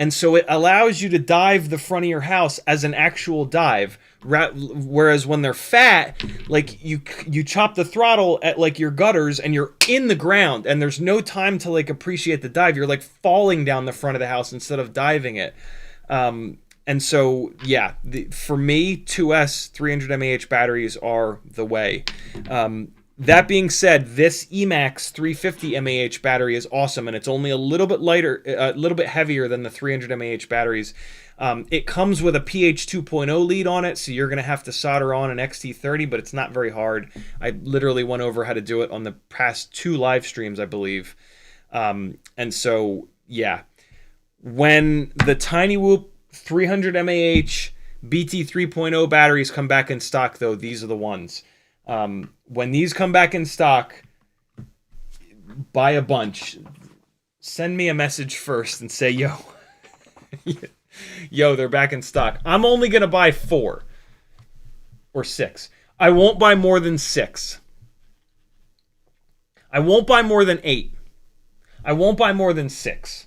And so it allows you to dive the front of your house as an actual dive. Whereas when they're fat, like you chop the throttle at like your gutters and you're in the ground and there's no time to like appreciate the dive. You're like falling down the front of the house instead of diving it. And so, yeah, for me, 2S 300 mAh batteries are the way. That being said, this Emax 350 mAh battery is awesome, and it's only a little bit lighter, a little bit heavier than the 300 mAh batteries. It comes with a pH 2.0 lead on it, so you're going to have to solder on an XT30, but it's not very hard. I literally went over how to do it on the past 2 live streams, I believe. And so, yeah. When the Tiny Whoop 300 mAh BT 3.0 batteries come back in stock, though, these are the ones. When these come back in stock, buy a bunch. Send me a message first and say, yo, yo, they're back in stock. I'm only going to buy 4 or 6. I won't buy more than 6. I won't buy more than 8. I won't buy more than 6.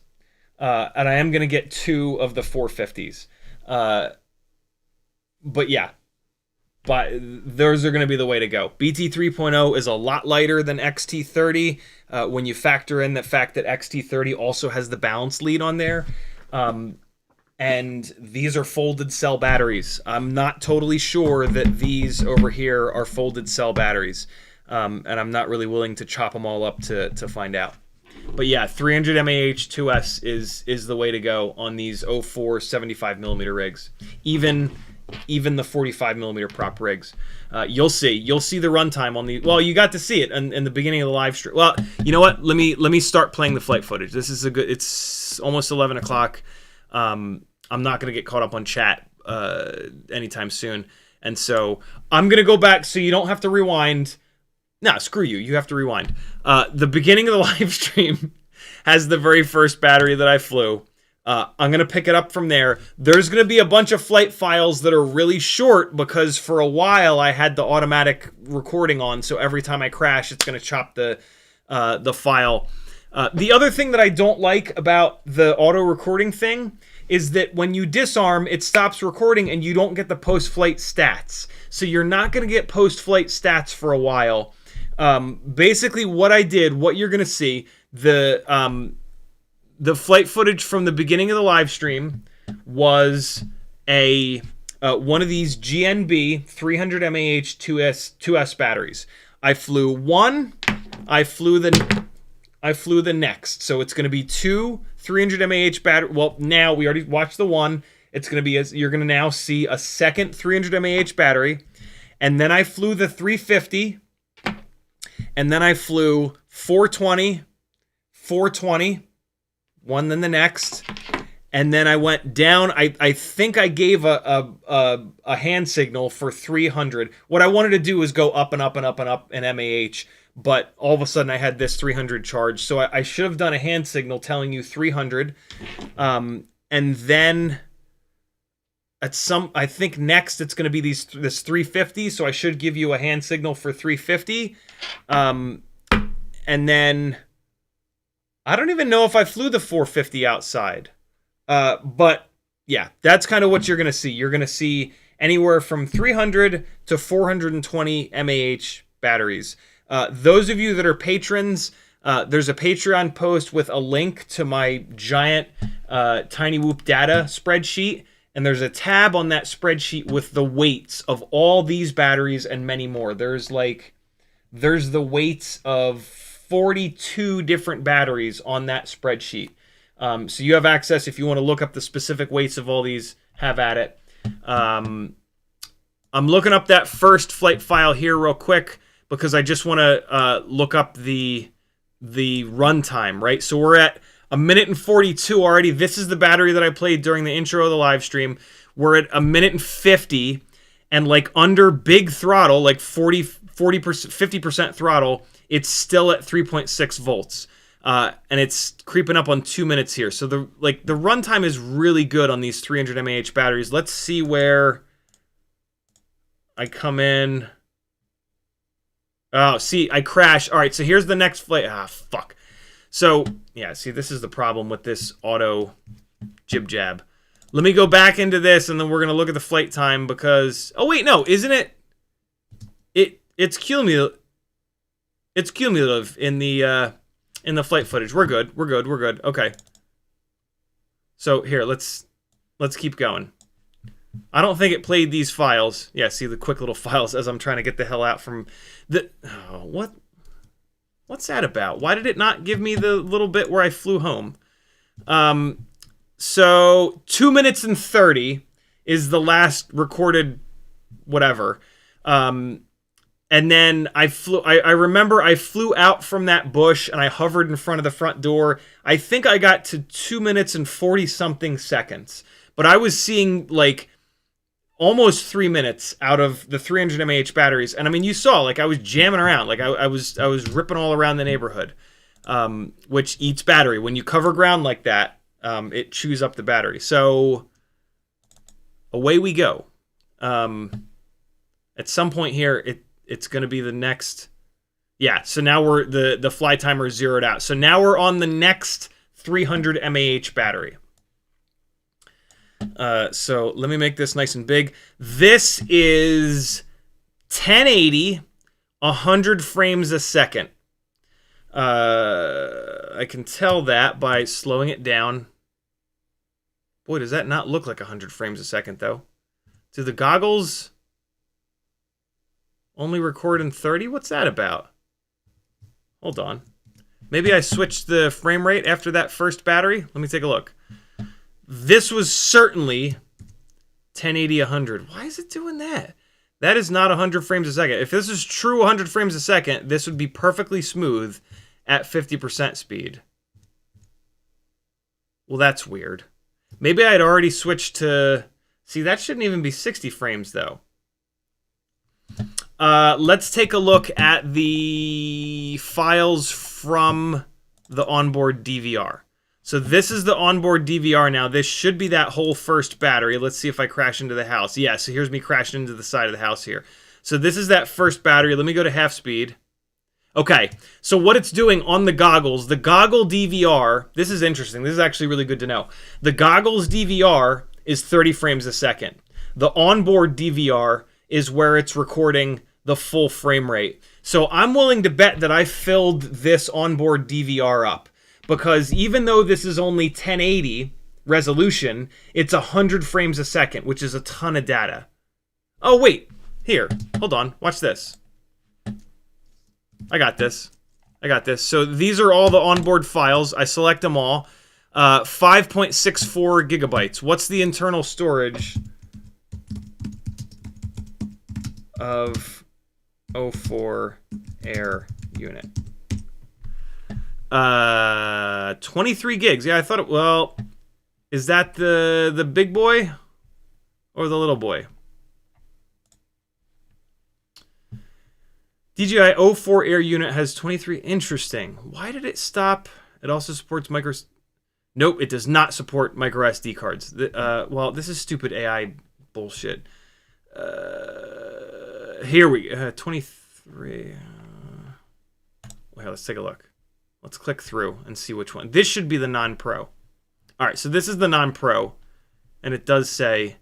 And I am going to get 2 of the 450s. But yeah. But those are going to be the way to go. BT 3.0 is a lot lighter than XT30 when you factor in the fact that XT30 also has the balance lead on there. And these are folded cell batteries. I'm not totally sure that these over here are folded cell batteries. And I'm not really willing to chop them all up to find out. But yeah, 300 mAh 2S is the way to go on these 04 75mm rigs. Even the 45mm prop rigs. You'll see the runtime on the, well, you got to see it in the beginning of the live stream. Well, you know what, let me start playing the flight footage. This is it's almost 11 o'clock. I'm not gonna get caught up on chat anytime soon, and so I'm gonna go back so you don't have to rewind. Nah, screw you, you have to rewind. The beginning of the live stream has the very first battery that I flew. I'm going to pick it up from there. There's going to be a bunch of flight files that are really short because for a while I had the automatic recording on, so every time I crash, it's going to chop the file. The other thing that I don't like about the auto recording thing is that when you disarm, it stops recording and you don't get the post-flight stats. So you're not going to get post-flight stats for a while. Basically, what I did, what you're going to see, the flight footage from the beginning of the live stream was one of these GNB 300 mAh 2S batteries. I flew one. I flew the next. So it's going to be 2 300 mAh battery. Well, now we already watched the one. It's going to be you're going to now see a second 300 mAh battery, and then I flew the 350, and then I flew 420, 420. One, then the next, and then I went down. I think I gave a hand signal for 300. What I wanted to do was go up and up and up and up in MAH, but all of a sudden I had this 300 charge, so I should have done a hand signal telling you 300, and then I think next it's going to be this 350, so I should give you a hand signal for 350, and then I don't even know if I flew the 450 outside. But yeah, that's kind of what you're going to see. You're going to see anywhere from 300 to 420 mAh batteries. Those of you that are patrons, there's a Patreon post with a link to my giant Tiny Whoop data spreadsheet. And there's a tab on that spreadsheet with the weights of all these batteries and many more. There's the weights of 42 different batteries on that spreadsheet. So you have access if you want to look up the specific weights of all these, have at it. I'm looking up that first flight file here real quick because I just want to look up the runtime, right? So we're at 1 minute and 42 already. This is the battery that I played during the intro of the live stream. We're at 1 minute and 50, and like under big throttle, like 40%, 50% throttle, it's still at 3.6 volts. And it's creeping up on 2 minutes here. So the runtime is really good on these 300 mAh batteries. Let's see where I come in. Oh, see, I crash. All right, so here's the next flight. Ah, fuck. So, yeah, see, this is the problem with this auto jib-jab. Let me go back into this, and then we're going to look at the flight time because... Oh, wait, no, isn't it? It's cumulative. It's cumulative in the flight footage. We're good. We're good. We're good. Okay. So, here, let's keep going. I don't think it played these files. Yeah, see the quick little files as I'm trying to get the hell out from the... Oh, what's that about? Why did it not give me the little bit where I flew home? So 2 minutes and 30 is the last recorded whatever. And then I remember I flew out from that bush and I hovered in front of the front door. I think I got to 2 minutes and 40 something seconds. But I was seeing like almost 3 minutes out of the 300 mAh batteries. And I mean, you saw, like, I was jamming around. Like, I was ripping all around the neighborhood, which eats battery. When you cover ground like that, it chews up the battery. So, away we go. At some point here, it's going to be the next... Yeah, so now we're the fly timer is zeroed out. So now we're on the next 300 mAh battery. So let me make this nice and big. This is 1080, 100 frames a second. I can tell that by slowing it down. Boy, does that not look like 100 frames a second, though. Do the goggles only record in 30? What's that about? Hold on. Maybe I switched the frame rate after that first battery. Let me take a look. This was certainly 1080, 100. Why is it doing that? That is not 100 frames a second. If this is true 100 frames a second, this would be perfectly smooth at 50% speed. Well, that's weird. Maybe I had already switched to... See, that shouldn't even be 60 frames, though. Let's take a look at the files from the onboard DVR. So this is the onboard DVR now. This should be that whole first battery. Let's see if I crash into the house. Yeah, so here's me crashing into the side of the house here. So this is that first battery. Let me go to half speed. Okay, so what it's doing on the goggles, the goggle DVR, this is interesting. This is actually really good to know. The goggles DVR is 30 frames a second. The onboard DVR is where it's recording the full frame rate. So I'm willing to bet that I filled this onboard DVR up. Because even though this is only 1080 resolution, it's 100 frames a second, which is a ton of data. Oh, wait. Here. Hold on. Watch this. I got this. I got this. So these are all the onboard files. I select them all. 5.64 gigabytes. What's the internal storage of 04 Air unit? 23 gigs. Yeah, I thought it... Well, is that the big boy or the little boy? DJI 04 Air unit has 23. Interesting. Why did it stop? It also supports micro... Nope, it does not support micro SD cards. Well, this is stupid AI bullshit. Here we go. 23. Well, let's take a look. Let's click through and see which one. This should be the non-pro. All right, so this is the non-pro, and it does say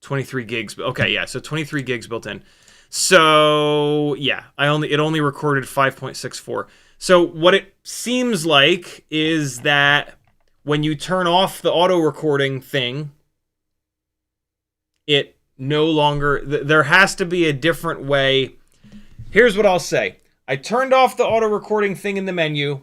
23 gigs. Okay, yeah, so 23 gigs built in. So yeah, it only recorded 5.64. So what it seems like is that when you turn off the auto recording thing, it no longer... There has to be a different way. Here's what I'll say. I turned off the auto recording thing in the menu,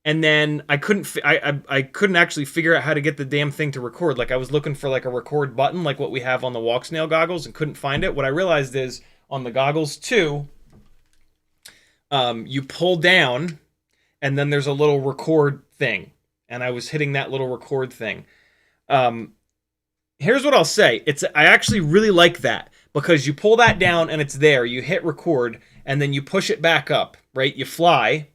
and then I couldn't actually figure out how to get the damn thing to record. Like I was looking for like a record button, like what we have on the walk snail goggles, and couldn't find it. What I realized is on the goggles too, you pull down, and then there's a little record thing, and I was hitting that little record thing. Here's what I'll say: I actually really like that, because you pull that down and it's there. You hit record, and then you push it back up. Right? You fly.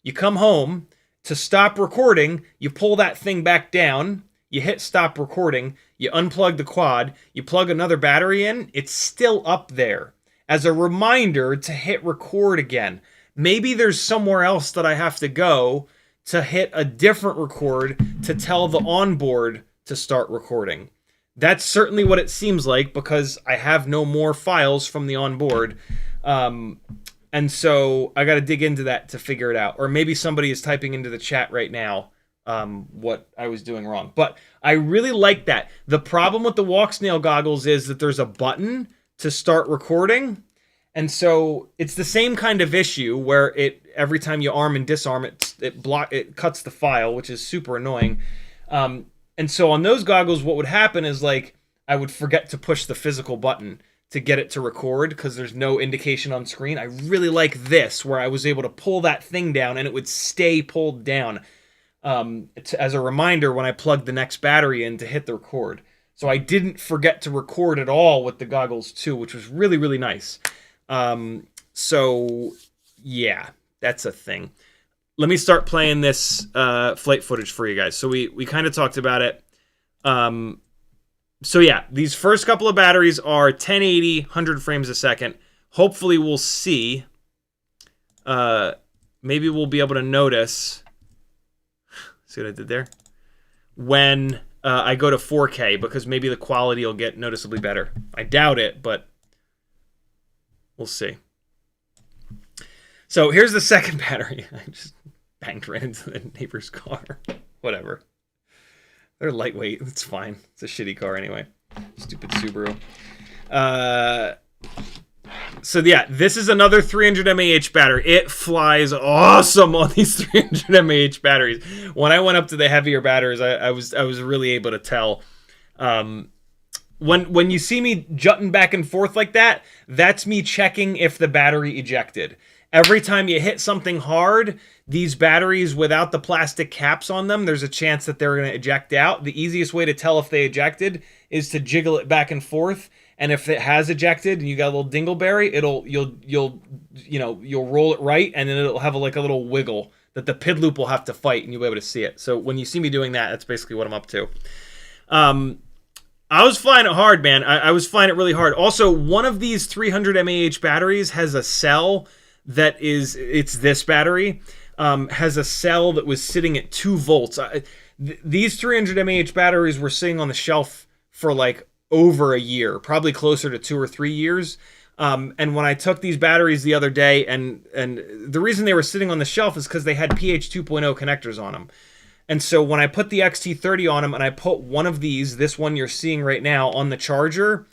You come home. To stop recording, you pull that thing back down, you hit stop recording, you unplug the quad, you plug another battery in, it's still up there as a reminder to hit record again. Maybe there's somewhere else that I have to go to hit a different record to tell the onboard to start recording. That's certainly what it seems like, because I have no more files from the onboard. And so I got to dig into that to figure it out. Or maybe somebody is typing into the chat right now what I was doing wrong. But I really like that. The problem with the walk snail goggles is that there's a button to start recording. And so it's the same kind of issue where every time you arm and disarm it cuts the file, which is super annoying. And so on those goggles, what would happen is like I would forget to push the physical button to get it to record because there's no indication on screen. I really like this, where I was able to pull that thing down and it would stay pulled down as a reminder when I plugged the next battery in to hit the record. So I didn't forget to record at all with the goggles too, which was really, really nice. So yeah, that's a thing. Let me start playing this flight footage for you guys. So we kind of talked about it. So yeah, these first couple of batteries are 1080, 100 frames a second. Hopefully we'll see. Maybe we'll be able to notice. See what I did there? When I go to 4K, because maybe the quality will get noticeably better. I doubt it, but we'll see. So here's the second battery. I just banged right into the neighbor's car. Whatever. They're lightweight. It's fine. It's a shitty car anyway. Stupid Subaru. So yeah, this is another 300 mAh battery. It flies awesome on these 300 mAh batteries. When I went up to the heavier batteries, I was really able to tell. When you see me jutting back and forth like that, that's me checking if the battery ejected. Every time you hit something hard, these batteries without the plastic caps on them, there's a chance that they're going to eject out. The easiest way to tell if they ejected is to jiggle it back and forth. And if it has ejected and you got a little dingleberry, you'll roll it right, and then it'll have a little wiggle that the PID loop will have to fight, and you'll be able to see it. So when you see me doing that, that's basically what I'm up to. I was flying it hard, man. I was flying it really hard. Also, one of these 300 mAh batteries has a cell that it's this battery, has a cell that was sitting at 2 volts. These 300 mAh batteries were sitting on the shelf for like over a year, probably closer to 2 or 3 years. And when I took these batteries the other day, and the reason they were sitting on the shelf is because they had pH 2.0 connectors on them. And so when I put the XT30 on them and I put one of these, this one you're seeing right now, on the charger,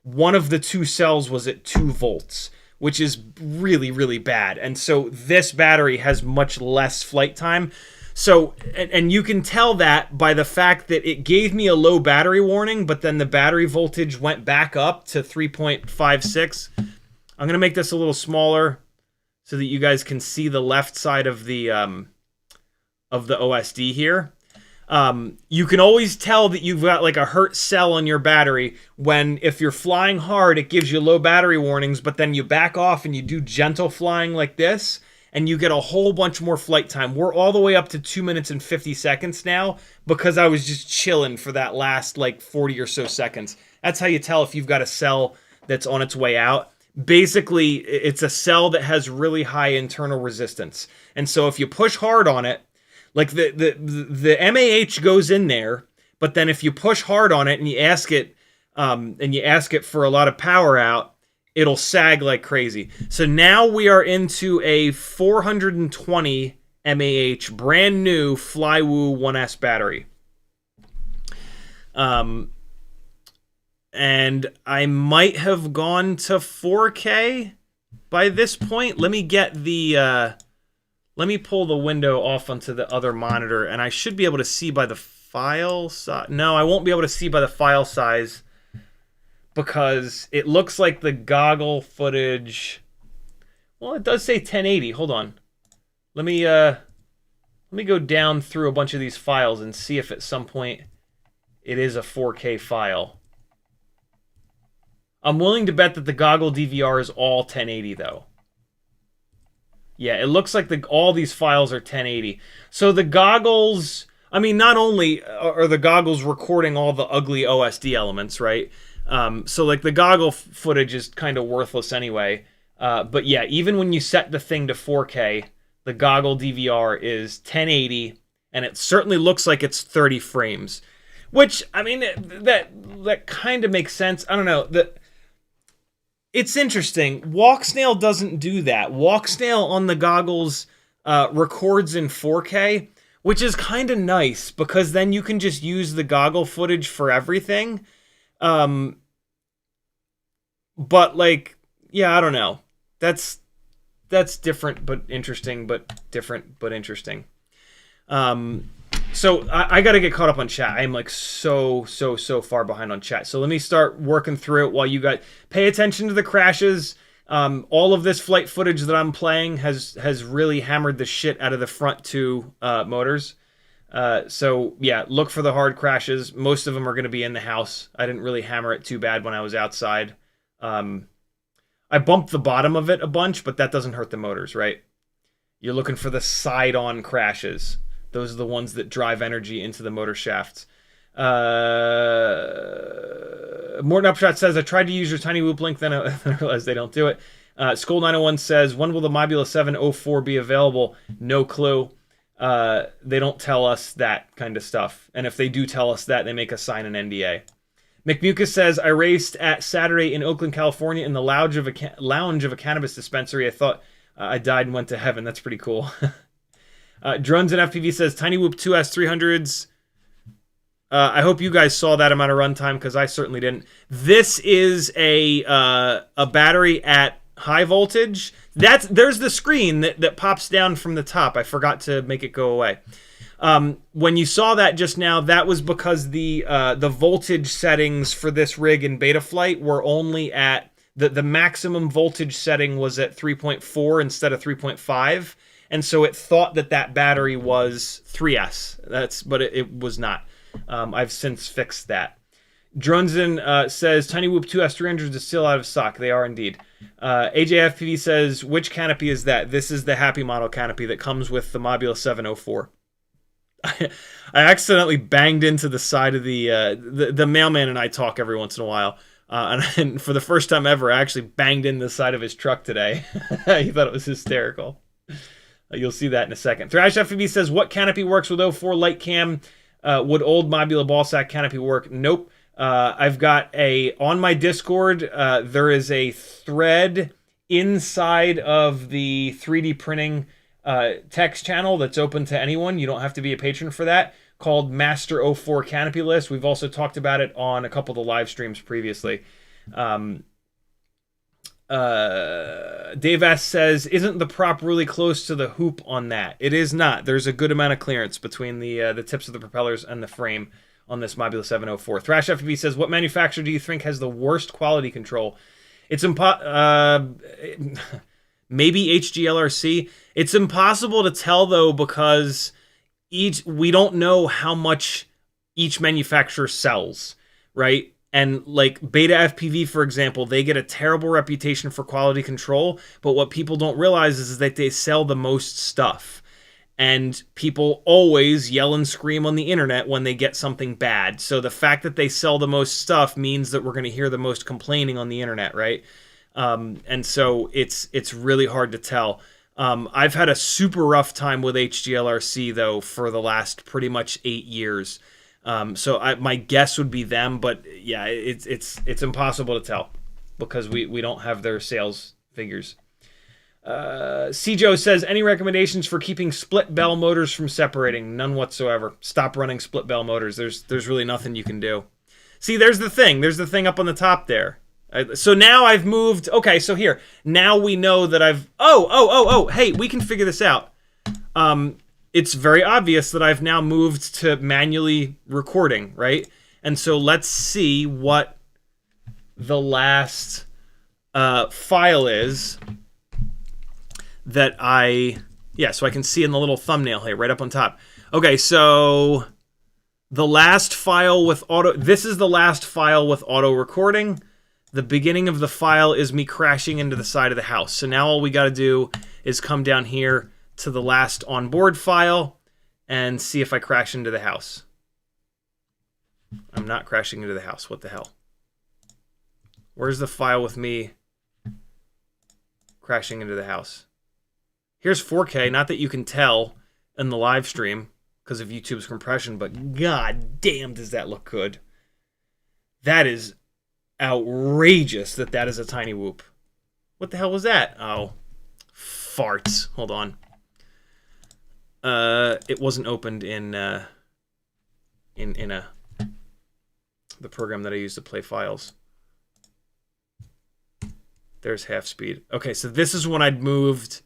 one of the 2 cells was at 2 volts, which is really, really bad. And so this battery has much less flight time. So, and you can tell that by the fact that it gave me a low battery warning, but then the battery voltage went back up to 3.56. I'm going to make this a little smaller so that you guys can see the left side of the OSD here. You can always tell that you've got like a hurt cell on your battery when, if you're flying hard, it gives you low battery warnings, but then you back off and you do gentle flying like this, and you get a whole bunch more flight time. We're all the way up to 2 minutes and 50 seconds now because I was just chilling for that last like 40 or so seconds. That's how you tell if you've got a cell that's on its way out. Basically, it's a cell that has really high internal resistance. And so if you push hard on it, like the MAH goes in there, but then if you push hard on it and you ask it for a lot of power out, it'll sag like crazy. So now we are into a 420 mAh brand new Flywoo 1S battery. And I might have gone to 4K by this point. Let me get the Let me pull the window off onto the other monitor, and I should be able to see by the file size. No, I won't be able to see by the file size because it looks like the goggle footage. Well, it does say 1080. Hold on. Let me go down through a bunch of these files and see if at some point it is a 4K file. I'm willing to bet that the goggle DVR is all 1080 though. Yeah, it looks like all these files are 1080. So the goggles, I mean, not only are the goggles recording all the ugly OSD elements, right? So like the goggle footage is kind of worthless anyway. But yeah, even when you set the thing to 4K, the goggle DVR is 1080, and it certainly looks like it's 30 frames. Which, I mean, that kind of makes sense. I don't know. It's interesting. Walksnail doesn't do that. Walksnail on the goggles records in 4K, which is kind of nice because then you can just use the goggle footage for everything. But like, yeah, I don't know. That's different but interesting, but different but interesting. So I got to get caught up on chat. I am like so far behind on chat. So let me start working through it while you guys pay attention to the crashes. All of this flight footage that I'm playing has really hammered the shit out of the front two motors. So yeah, look for the hard crashes. Most of them are going to be in the house. I didn't really hammer it too bad when I was outside. I bumped the bottom of it a bunch, but that doesn't hurt the motors, right? You're looking for the side-on crashes. Those are the ones that drive energy into the motor shafts. Morton Upshot says, I tried to use your Tiny Whoop link, then I realized they don't do it. Skull901 says, when will the Mobula7 04 be available? No clue. They don't tell us that kind of stuff. And if they do tell us that, they make us sign an NDA. McMucus says, I raced at Saturday in Oakland, California in the lounge of a cannabis dispensary. I thought I died and went to heaven. That's pretty cool. Drones and FPV says, Tiny Whoop 2S 300s. I hope you guys saw that amount of runtime because I certainly didn't. This is a battery at high voltage. There's the screen that pops down from the top. I forgot to make it go away. When you saw that just now, that was because the voltage settings for this rig in beta flight were only at the maximum voltage setting was at 3.4 instead of 3.5. And so it thought that battery was 3S. But it was not. I've since fixed that. Drunzen says, Tiny Whoop 2S 300s is still out of stock. They are indeed. AJFPV says, which canopy is that? This is the HappyModel canopy that comes with the Mobula7 04. I accidentally banged into the side of the mailman and I talk every once in a while. And for the first time ever, I actually banged in the side of his truck today. He thought it was hysterical. You'll see that in a second. Thrash FPV says, what canopy works with 04 light cam? Would old Mobula ballsack canopy work? Nope. I've got on my Discord, there is a thread inside of the 3D printing text channel that's open to anyone. You don't have to be a patron for that, called Master 04 Canopy List. We've also talked about it on a couple of the live streams previously. Dave S says, isn't the prop really close to the hoop on that? It is not. There's a good amount of clearance between the tips of the propellers and the frame on this Mobula7 04. Thrash FPV says, what manufacturer do you think has the worst quality control? It's maybe HGLRC. It's impossible to tell though because we don't know how much each manufacturer sells, right? And like Beta FPV, for example, they get a terrible reputation for quality control, but what people don't realize is that they sell the most stuff. And people always yell and scream on the internet when they get something bad. So the fact that they sell the most stuff means that we're going to hear the most complaining on the internet, right? And so it's really hard to tell. I've had a super rough time with HGLRC, though, for the last pretty much 8 years. So my guess would be them, but yeah, it's impossible to tell because we don't have their sales figures. Cjo says, any recommendations for keeping split bell motors from separating? None whatsoever. Stop running split bell motors. There's really nothing you can do. See, there's the thing. There's the thing up on the top there. So now I've moved. Okay, so here. Now we know that I've... Oh, hey, we can figure this out. it's very obvious that I've now moved to manually recording, right? And so let's see what the last file is that so I can see in the little thumbnail here, right up on top. Okay, so the last file with this is the last file with auto recording. The beginning of the file is me crashing into the side of the house. So now all we got to do is come down here to the last onboard file and see if I crash into the house. I'm not crashing into the house. What the hell? Where's the file with me crashing into the house? Here's 4K. Not that you can tell in the live stream because of YouTube's compression, but god damn does that look good. That is outrageous that is a tiny whoop. What the hell was that? Oh, farts. Hold on. It wasn't opened in the program that I use to play files. There's half speed. Okay, so this is when I'd moved.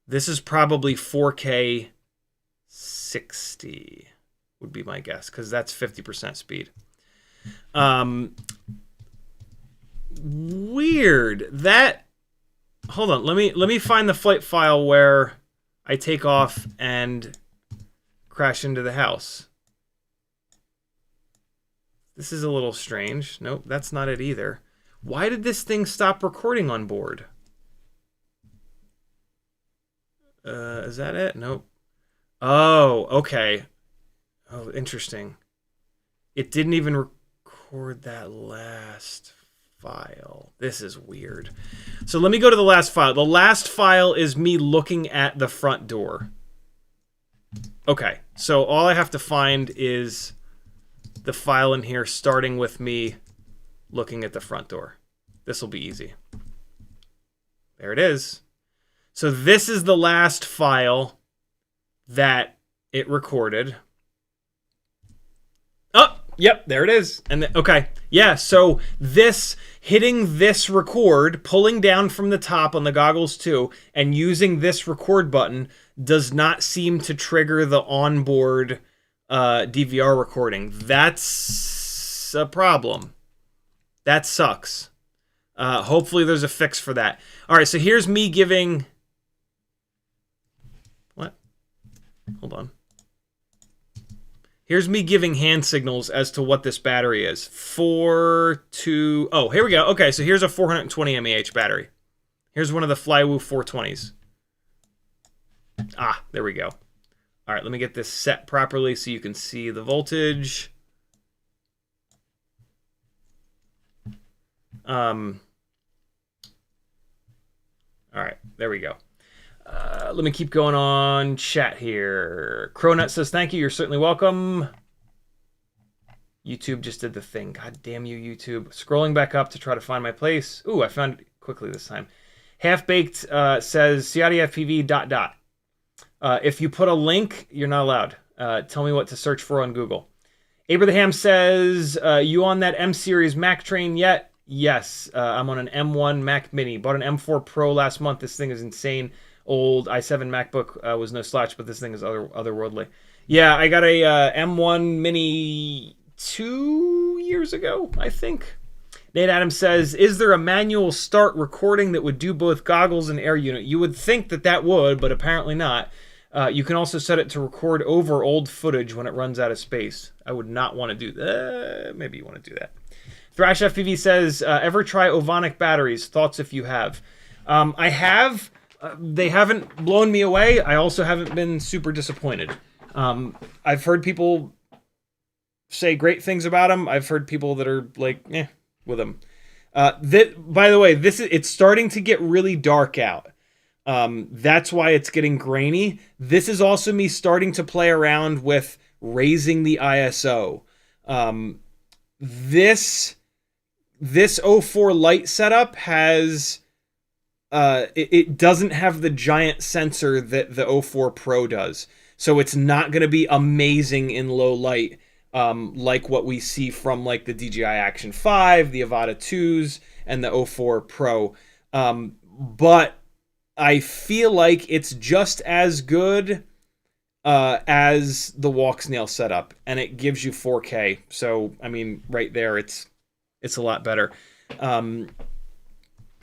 This is probably 4K 60 would be my guess, because that's 50% speed. Weird. That. Hold on. Let me find the flight file where I take off and crash into the house. This is a little strange. Nope, that's not it either. Why did this thing stop recording on board? Is that it? Nope. Oh, okay. Oh, interesting. It didn't even record that last file. This is weird. So let me go to the last file. The last file is me looking at the front door. Okay, so all I have to find is the file in here starting with me looking at the front door. This will be easy. There it is. So this is the last file that it recorded. Oh, yep, there it is. And okay, yeah, so this, hitting this record, pulling down from the top on the goggles too, and using this record button does not seem to trigger the onboard DVR recording. That's a problem. That sucks. Hopefully there's a fix for that. All right, so here's me giving... What? Hold on. Here's me giving hand signals as to what this battery is. Oh, here we go. Okay, so here's a 420 mAh battery. Here's one of the Flywoo 420s. Ah, there we go. All right, let me get this set properly so you can see the voltage. All right, there we go. Let me keep going on chat here. Cronut says, thank you. You're certainly welcome. YouTube just did the thing. God damn you, YouTube. Scrolling back up to try to find my place. Ooh, I found it quickly this time. Half-Baked says, CiottiFPV ... If you put a link, you're not allowed. Tell me what to search for on Google. Abraham says, you on that M-Series Mac train yet? Yes, I'm on an M1 Mac Mini. Bought an M4 Pro last month. This thing is insane. Old i7 MacBook was no slouch, but this thing is otherworldly. Yeah, I got a M1 Mini 2 years ago, I think. Nate Adams says, is there a manual start recording that would do both goggles and air unit? You would think that would, but apparently not. You can also set it to record over old footage when it runs out of space. I would not want to do that. Maybe you want to do that. Thrash FPV says, ever try ovonic batteries? Thoughts if you have. I have. They haven't blown me away. I also haven't been super disappointed. I've heard people say great things about them. I've heard people that are like, with them. By the way, it's starting to get really dark out. That's why it's getting grainy. This is also me starting to play around with raising the ISO. This 04 Lite setup has it doesn't have the giant sensor that the 04 Pro does, so it's not going to be amazing in low light like what we see from like the DJI Action 5, the Avata 2s, and the 04 Pro. But I feel like it's just as good as the walk snail setup, and it gives you 4K. So I mean, right there, it's a lot better.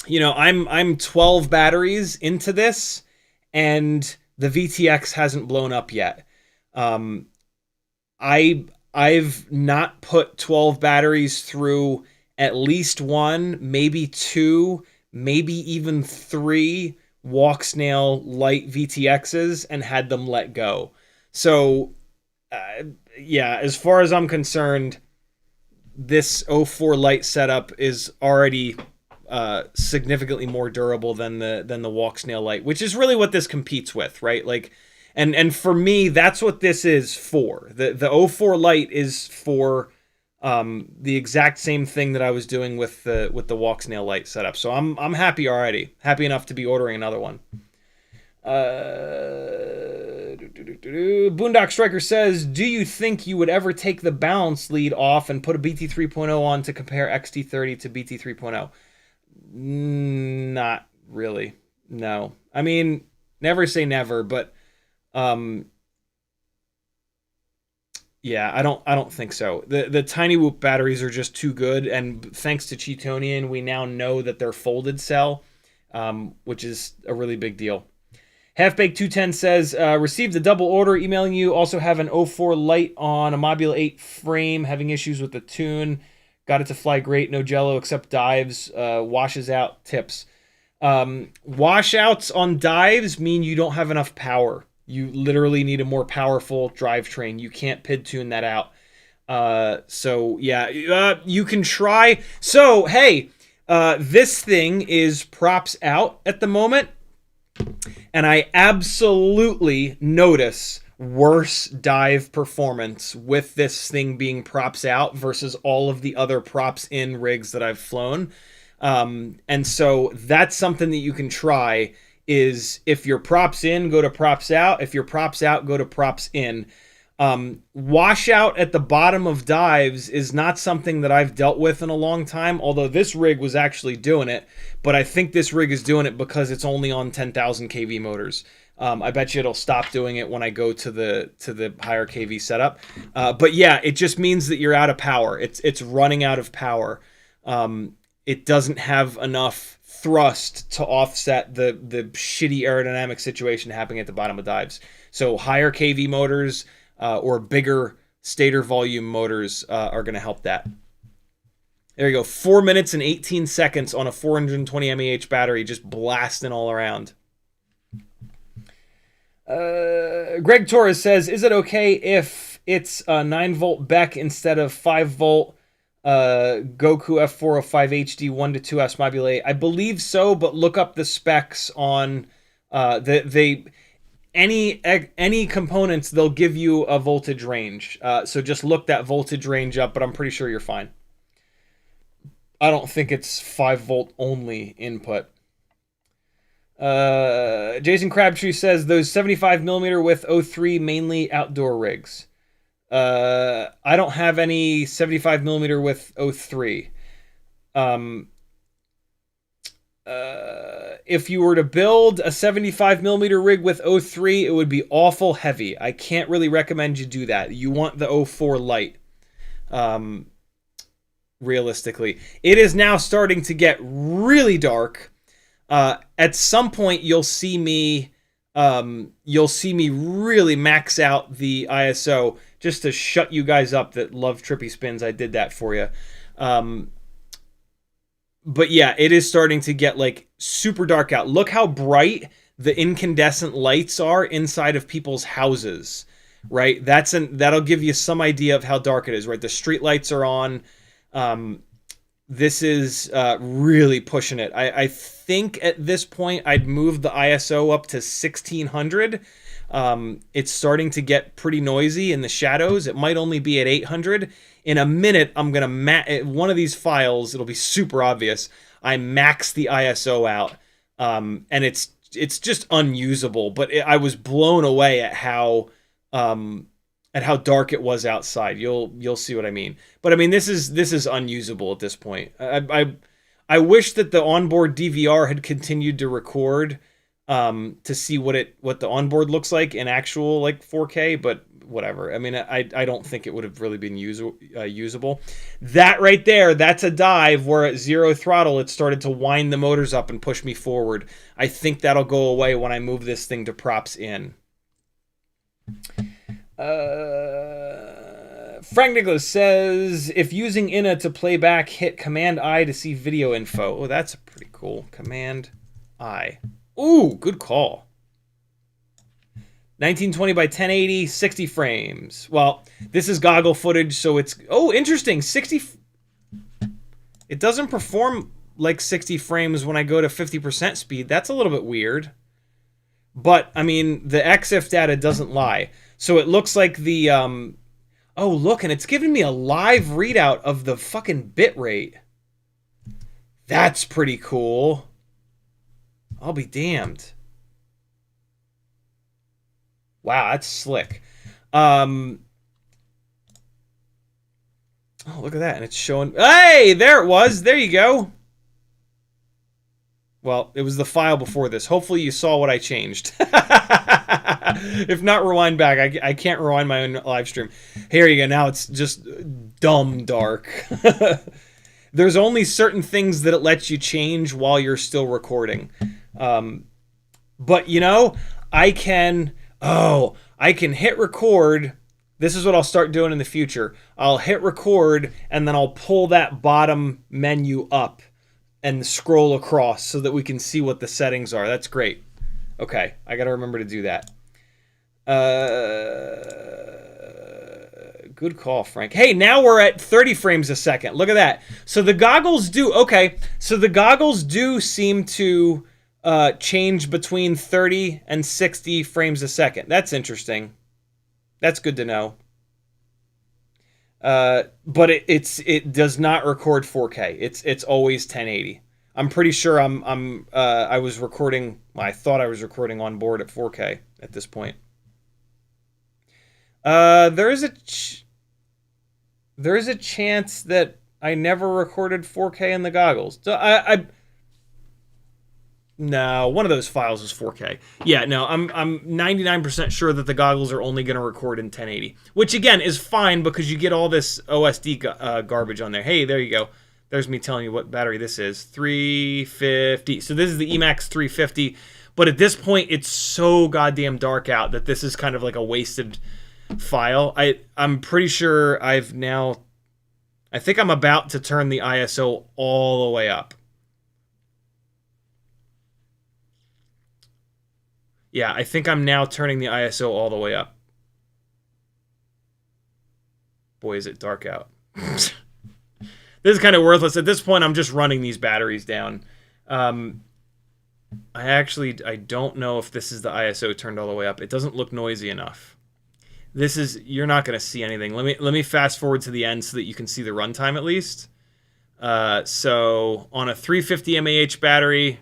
You know, I'm 12 batteries into this, and the VTX hasn't blown up yet. I've not put 12 batteries through at least one, maybe two, maybe even three walk snail Lite VTXs and had them let go. So, yeah, as far as I'm concerned, this 04 Lite setup is already significantly more durable than the walk snail Lite, which is really what this competes with, right? Like, and for me, that's what this is for. The 04 Lite is for the exact same thing that I was doing with the walk snail Lite setup. So I'm happy already, happy enough to be ordering another one. Boondock Striker says, do you think you would ever take the balance lead off and put a BT 3.0 on to compare XT30 to BT 3.0? Not really. No. I mean, never say never, but yeah, I don't think so. The Tiny Whoop batteries are just too good, and thanks to Cheatonian, we now know that they're folded cell, which is a really big deal. Halfbaked 210 says, received a double order, emailing you. Also have an 04 Lite on a Mobula7 frame, having issues with the tune. Got it to fly great, no jello except dives, washes out, tips. Washouts on dives mean you don't have enough power. You literally need a more powerful drivetrain. You can't PID tune that out. So yeah, you can try. So hey, this thing is props out at the moment, and I absolutely notice worse dive performance with this thing being props out versus all of the other props in rigs that I've flown. And so that's something that you can try, is if your props in, go to props out. If your props out, go to props in. Washout at the bottom of dives is not something that I've dealt with in a long time, although this rig was actually doing it, but I think this rig is doing it because it's only on 10,000 kV motors. I bet you it'll stop doing it when I go to the higher kV setup. But yeah, it just means that you're out of power. It's running out of power. It doesn't have enough thrust to offset the shitty aerodynamic situation happening at the bottom of dives. So higher kV motors or bigger stator volume motors are going to help that. There you go. 4 minutes and 18 seconds on a 420 mAh battery, just blasting all around. Greg Torres says, is it okay if it's a 9-volt Beck instead of 5-volt Goku F405 HD 1-2S Mobula7? I believe so, but look up the specs on any components. They'll give you a voltage range, so just look that voltage range up, but I'm pretty sure you're fine. I don't think it's 5-volt only input. Jason Crabtree says, those 75mm with 03 mainly outdoor rigs. I don't have any 75mm with 03. If you were to build a 75mm rig with 03, it would be awful heavy. I can't really recommend you do that. You want the 04 Lite. Realistically, it is now starting to get really dark. At some point, you'll see me really max out the ISO just to shut you guys up that love trippy spins. I did that for you. But yeah, it is starting to get like super dark out. Look how bright the incandescent lights are inside of people's houses, right? That'll give you some idea of how dark it is, right? The street lights are on. This is really pushing it. I think at this point I'd move the ISO up to 1600. It's starting to get pretty noisy in the shadows. It might only be at 800. In a minute, I'm going to one of these files, it'll be super obvious. I max the ISO out, and it's just unusable. But I was blown away at how dark it was outside. You'll see what I mean. But I mean, this is unusable at this point. I wish that the onboard DVR had continued to record to see what the onboard looks like in actual like 4K, but whatever. I mean, I don't think it would have really been usable. That right there, that's a dive where at 0 throttle it started to wind the motors up and push me forward. I think that'll go away when I move this thing to props in. Frank Nicholas says, if using INA to play back, hit Command I to see video info. Oh, that's pretty cool. Command I. Ooh, good call. 1920 by 1080, 60 frames. Well, this is goggle footage, so it's... Oh, interesting. 60... It doesn't perform like 60 frames when I go to 50% speed. That's a little bit weird. But, I mean, the XF data doesn't lie. So it looks like the... Oh, look, and it's giving me a live readout of the fucking bit rate. That's pretty cool. I'll be damned. Wow, that's slick. Oh, look at that. And it's showing... Hey, there it was. There you go. Well, it was the file before this. Hopefully you saw what I changed. If not, rewind back. I can't rewind my own live stream. Here you go. Now it's just dumb dark. There's only certain things that it lets you change while you're still recording. But, you know, I can hit record. This is what I'll start doing in the future. I'll hit record, and then I'll pull that bottom menu up and scroll across so that we can see what the settings are. That's great. Okay, I got to remember to do that. Good call, Frank. Hey, now we're at 30 frames a second. Look at that. So the goggles do... Okay, so the goggles do seem to... change between 30 and 60 frames a second. That's interesting. That's good to know. But it does not record 4K. It's always 1080. I'm pretty sure I was recording. I thought I was recording on board at 4K at this point. There is a chance that I never recorded 4K in the goggles. So no, one of those files is 4K. Yeah, no, I'm 99% sure that the goggles are only going to record in 1080, which again is fine because you get all this OSD garbage on there. Hey, there you go. There's me telling you what battery this is. 350. So this is the Emax 350, but at this point it's so goddamn dark out that this is kind of like a wasted file. I'm pretty sure I think I'm about to turn the ISO all the way up. Yeah, I think I'm now turning the ISO all the way up. Boy, is it dark out. This is kind of worthless. At this point, I'm just running these batteries down. I don't know if this is the ISO turned all the way up. It doesn't look noisy enough. You're not going to see anything. Let me fast forward to the end so that you can see the runtime at least. So on a 350 mAh battery...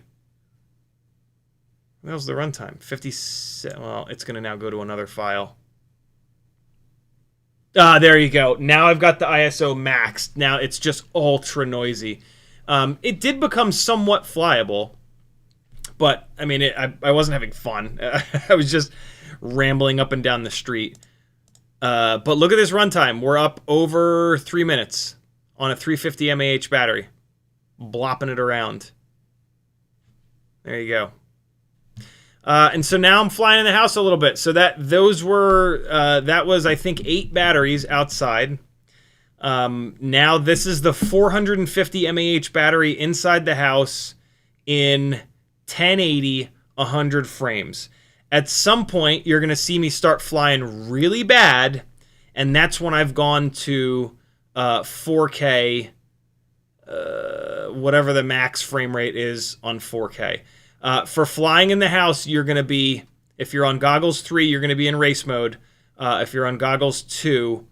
Where's the runtime? 57. Well, it's going to now go to another file. There you go. Now I've got the ISO maxed. Now it's just ultra noisy. It did become somewhat flyable, but I mean, I wasn't having fun. I was just rambling up and down the street. But look at this runtime. We're up over 3 minutes on a 350 mAh battery, blopping it around. There you go. And so now I'm flying in the house a little bit. So that was, I think, 8 batteries outside. Now this is the 450 mAh battery inside the house in 1080, 100 frames. At some point, you're going to see me start flying really bad, and that's when I've gone to 4K, whatever the max frame rate is on 4K. For flying in the house, you're going to be, if you're on goggles 3, you're going to be in race mode. If you're on goggles 2,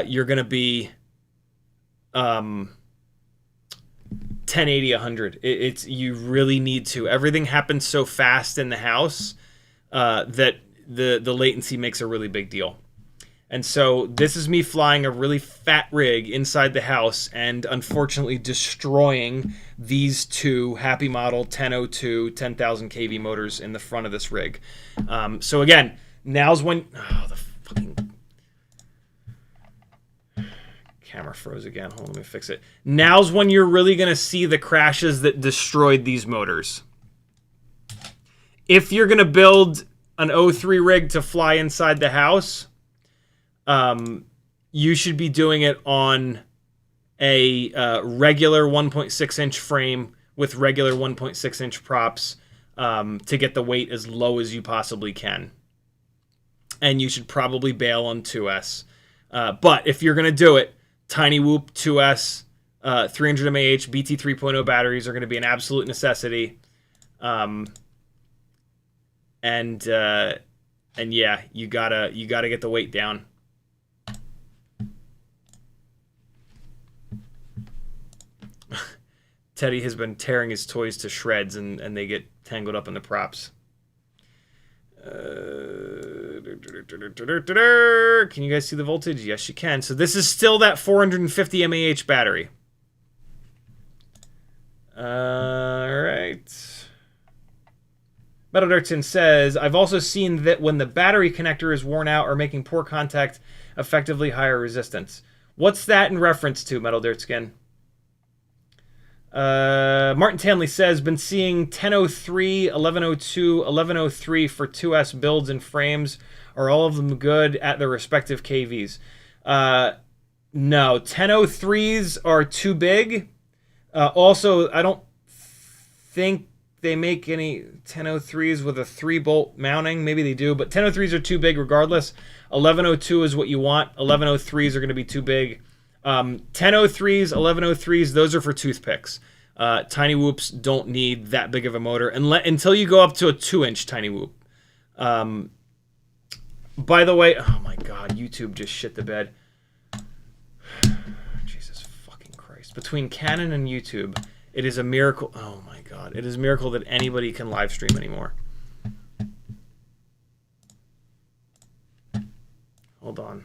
you're going to be 1080, 100. You really need to. Everything happens so fast in the house that the latency makes a really big deal. And so this is me flying a really fat rig inside the house and unfortunately destroying these two HappyModel 1002 10,000 kV motors in the front of this rig. So again, now's when... Oh, the fucking... Camera froze again. Hold on, let me fix it. Now's when you're really going to see the crashes that destroyed these motors. If you're going to build an 03 rig to fly inside the house... you should be doing it on a regular 1.6 inch frame with regular 1.6 inch props to get the weight as low as you possibly can. And you should probably bail on 2S. But if you're going to do it, Tiny Whoop 2S, 300 mAh BT 3.0 batteries are going to be an absolute necessity. And yeah, you gotta get the weight down. Teddy has been tearing his toys to shreds, and they get tangled up in the props. Can you guys see the voltage? Yes, you can. So this is still that 450 mAh battery. All right. Metal Dirkton says, I've also seen that when the battery connector is worn out or making poor contact, effectively higher resistance. What's that in reference to, Metal Dirtskin? Martin Tanley says, been seeing 1003, 1102, 1103 for 2S builds and frames. Are all of them good at their respective KVs? No, 1003s are too big. Also, I don't think they make any 1003s with a 3-bolt mounting. Maybe they do, but 1003s are too big regardless. 1102 is what you want. 1103s are going to be too big. 1003s, 1103s, those are for toothpicks. Tiny Whoops don't need that big of a motor until you go up to a 2-inch Tiny Whoop. By the way, oh my god, YouTube just shit the bed. Jesus fucking Christ. Between Canon and YouTube, it is a miracle. Oh my god, it is a miracle that anybody can live stream anymore. Hold on.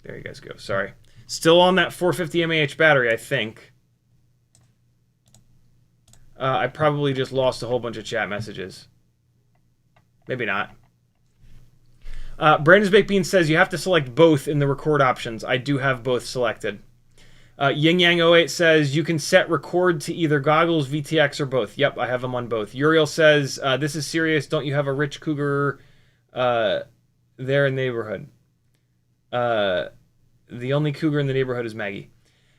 There you guys go. Sorry. Still on that 450 mAh battery, I think. I probably just lost a whole bunch of chat messages. Maybe not. Brandon's Baked Bean says you have to select both in the record options. I do have both selected. Yin Yang 08 says you can set record to either goggles, VTX, or both. Yep, I have them on both. Uriel says, this is serious. Don't you have a rich cougar there in the neighborhood? The only cougar in the neighborhood is Maggie.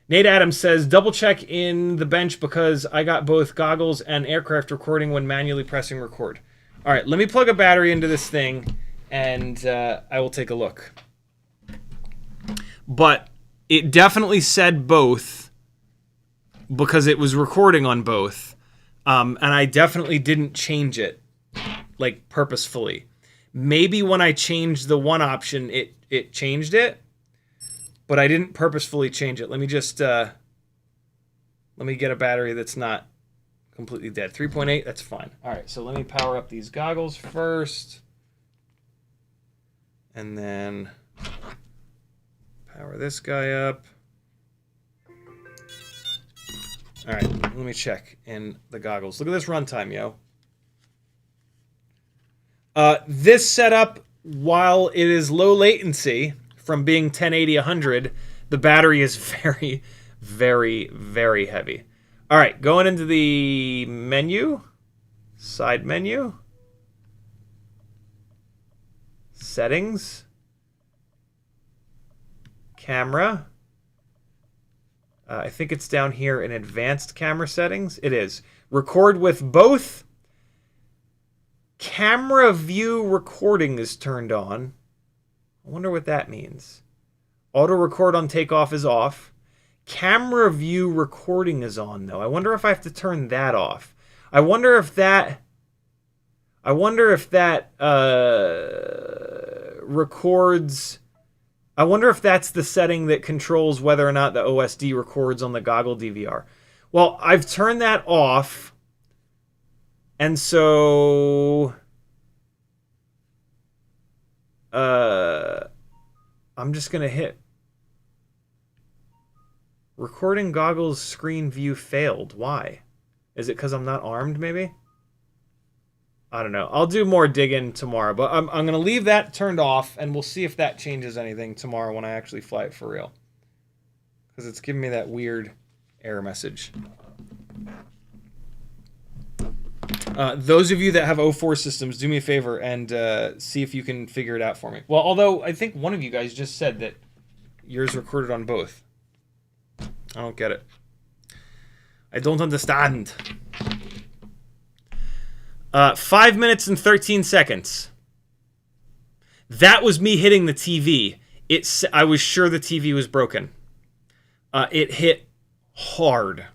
Nate Adams says, double check in the bench because I got both goggles and aircraft recording when manually pressing record. All right, let me plug a battery into this thing, and I will take a look. But it definitely said both because it was recording on both, and I definitely didn't change it, like, purposefully. Maybe when I changed the one option, it changed it, but I didn't purposefully change it. Let me just, let me get a battery that's not completely dead. 3.8, that's fine. All right, so let me power up these goggles first. And then power this guy up. All right, let me check in the goggles. Look at this runtime, yo. This setup, while it is low latency from being 1080, 100, the battery is very, very, very heavy. All right, going into the menu, side menu, settings, camera. I think it's down here in advanced camera settings. It is. Record with both. Camera view recording is turned on. I wonder what that means. Auto record on takeoff is off. Camera view recording is on, though. I wonder if I have to turn that off. I wonder if that records. I wonder if that's the setting that controls whether or not the OSD records on the goggle DVR. Well, I've turned that off. And so, I'm just going to hit recording goggles screen view failed. Why? Is it because I'm not armed, maybe? I don't know. I'll do more digging tomorrow, but I'm going to leave that turned off, and we'll see if that changes anything tomorrow when I actually fly it for real. Because it's giving me that weird error message. Those of you that have O4 systems, do me a favor and see if you can figure it out for me. Well, although I think one of you guys just said that yours recorded on both. I don't get it. I don't understand. 5 minutes and 13 seconds. That was me hitting the TV. I was sure the TV was broken. It hit hard.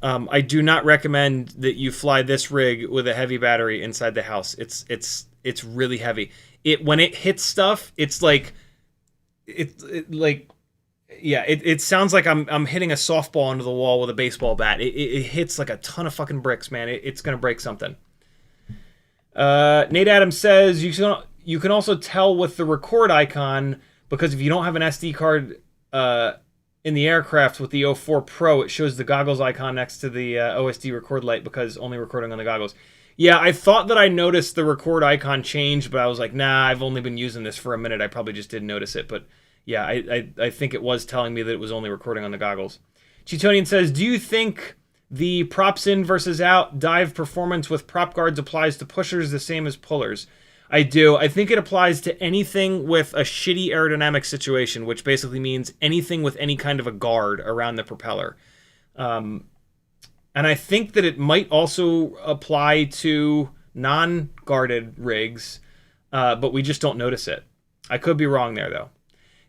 I do not recommend that you fly this rig with a heavy battery inside the house. It's really heavy. When it hits stuff, it's like it sounds like I'm hitting a softball into the wall with a baseball bat. It hits like a ton of fucking bricks, man. It's gonna break something. Nate Adams says you can also tell with the record icon, because if you don't have an SD card in the aircraft with the O4 Pro, it shows the goggles icon next to the OSD record light because only recording on the goggles. Yeah, I thought that I noticed the record icon change, but I was like, nah, I've only been using this for a minute. I probably just didn't notice it, but yeah, I think it was telling me that it was only recording on the goggles. Cheetonian says, do you think the props in versus out dive performance with prop guards applies to pushers the same as pullers? I do. I think it applies to anything with a shitty aerodynamic situation, which basically means anything with any kind of a guard around the propeller. And I think that it might also apply to non-guarded rigs, but we just don't notice it. I could be wrong there, though.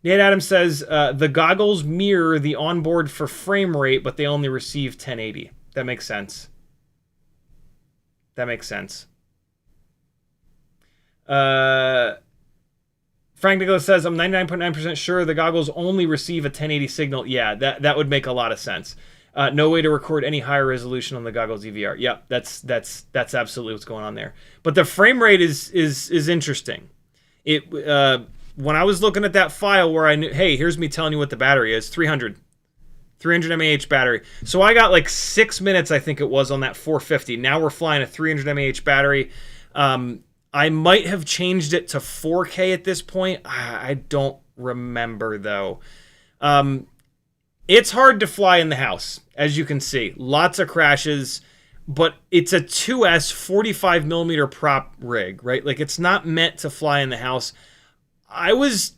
Nate Adams says, the goggles mirror the onboard for frame rate, but they only receive 1080. That makes sense. That makes sense. Frank Nicholas says, I'm 99.9% sure the goggles only receive a 1080 signal. Yeah, that would make a lot of sense. No way to record any higher resolution on the goggles EVR. Yep, that's absolutely what's going on there. But the frame rate is interesting. When I was looking at that file where I knew, hey, here's me telling you what the battery is, 300 mAh battery. So I got like 6 minutes, I think it was, on that 450. Now we're flying a 300 mAh battery. I might have changed it to 4K at this point. I don't remember, though. It's hard to fly in the house, as you can see. Lots of crashes, but it's a 2S 45mm prop rig, right? Like, it's not meant to fly in the house. I was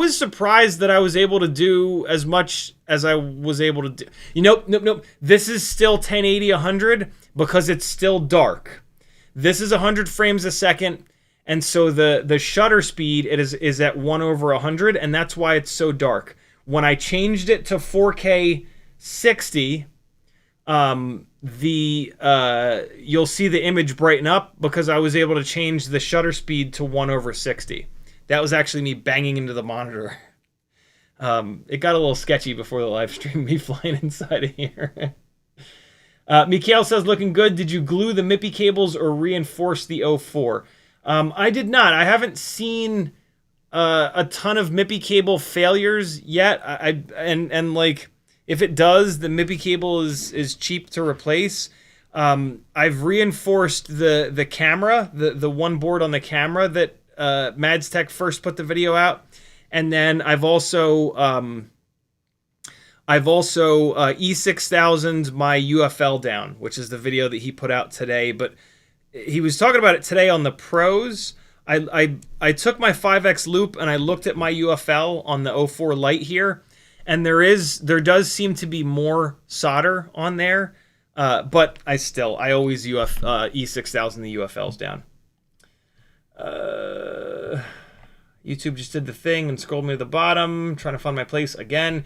surprised that I was able to do as much as I was able to do. Nope. This is still 1080, 100 because it's still dark. This is 100 frames a second, and so the shutter speed is at 1/100, and that's why it's so dark. When I changed it to 4K 60, you'll see the image brighten up because I was able to change the shutter speed to 1/60. That was actually me banging into the monitor. It got a little sketchy before the live stream, me flying inside of here. Mikhail says, looking good. Did you glue the MIPI cables or reinforce the O4? I did not. I haven't seen a ton of MIPI cable failures yet. And like, if it does, the MIPI cable is cheap to replace. I've reinforced the camera, the one board on the camera that Mads Tech first put the video out, and then I've also E6000'd my UFL down, which is the video that he put out today. But he was talking about it today on the pros. I took my 5X loop and I looked at my UFL on the O4 Lite here, and there does seem to be more solder on there. But I always E6000 the UFLs down. YouTube just did the thing and scrolled me to the bottom, trying to find my place again.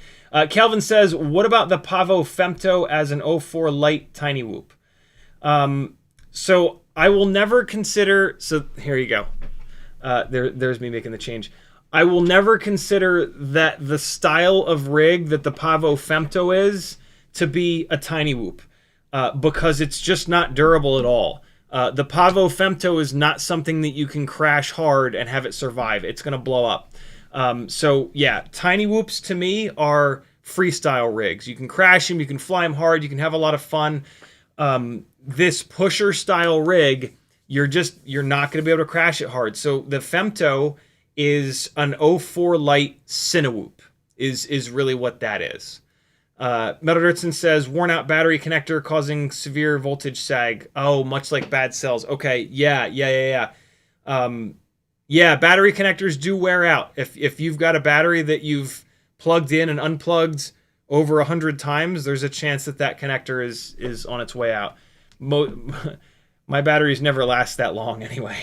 Calvin says, what about the Pavo Femto as an 04 Lite Tiny Whoop? So I will never consider, so here you go. There's me making the change. I will never consider that the style of rig that the Pavo Femto is to be a Tiny Whoop, because it's just not durable at all. The Pavo Femto is not something that you can crash hard and have it survive. It's going to blow up. So yeah, tiny whoops to me are freestyle rigs. You can crash them, you can fly them hard, you can have a lot of fun. This pusher style rig, you're not going to be able to crash it hard. So the Femto is an 04 Lite Cinewhoop is really what that is. Metal Dirtson says, worn out battery connector causing severe voltage sag. Oh, much like bad cells. Okay, yeah. Yeah, battery connectors do wear out. If you've got a battery that you've plugged in and unplugged over 100 times, there's a chance that connector is on its way out. My batteries never last that long anyway.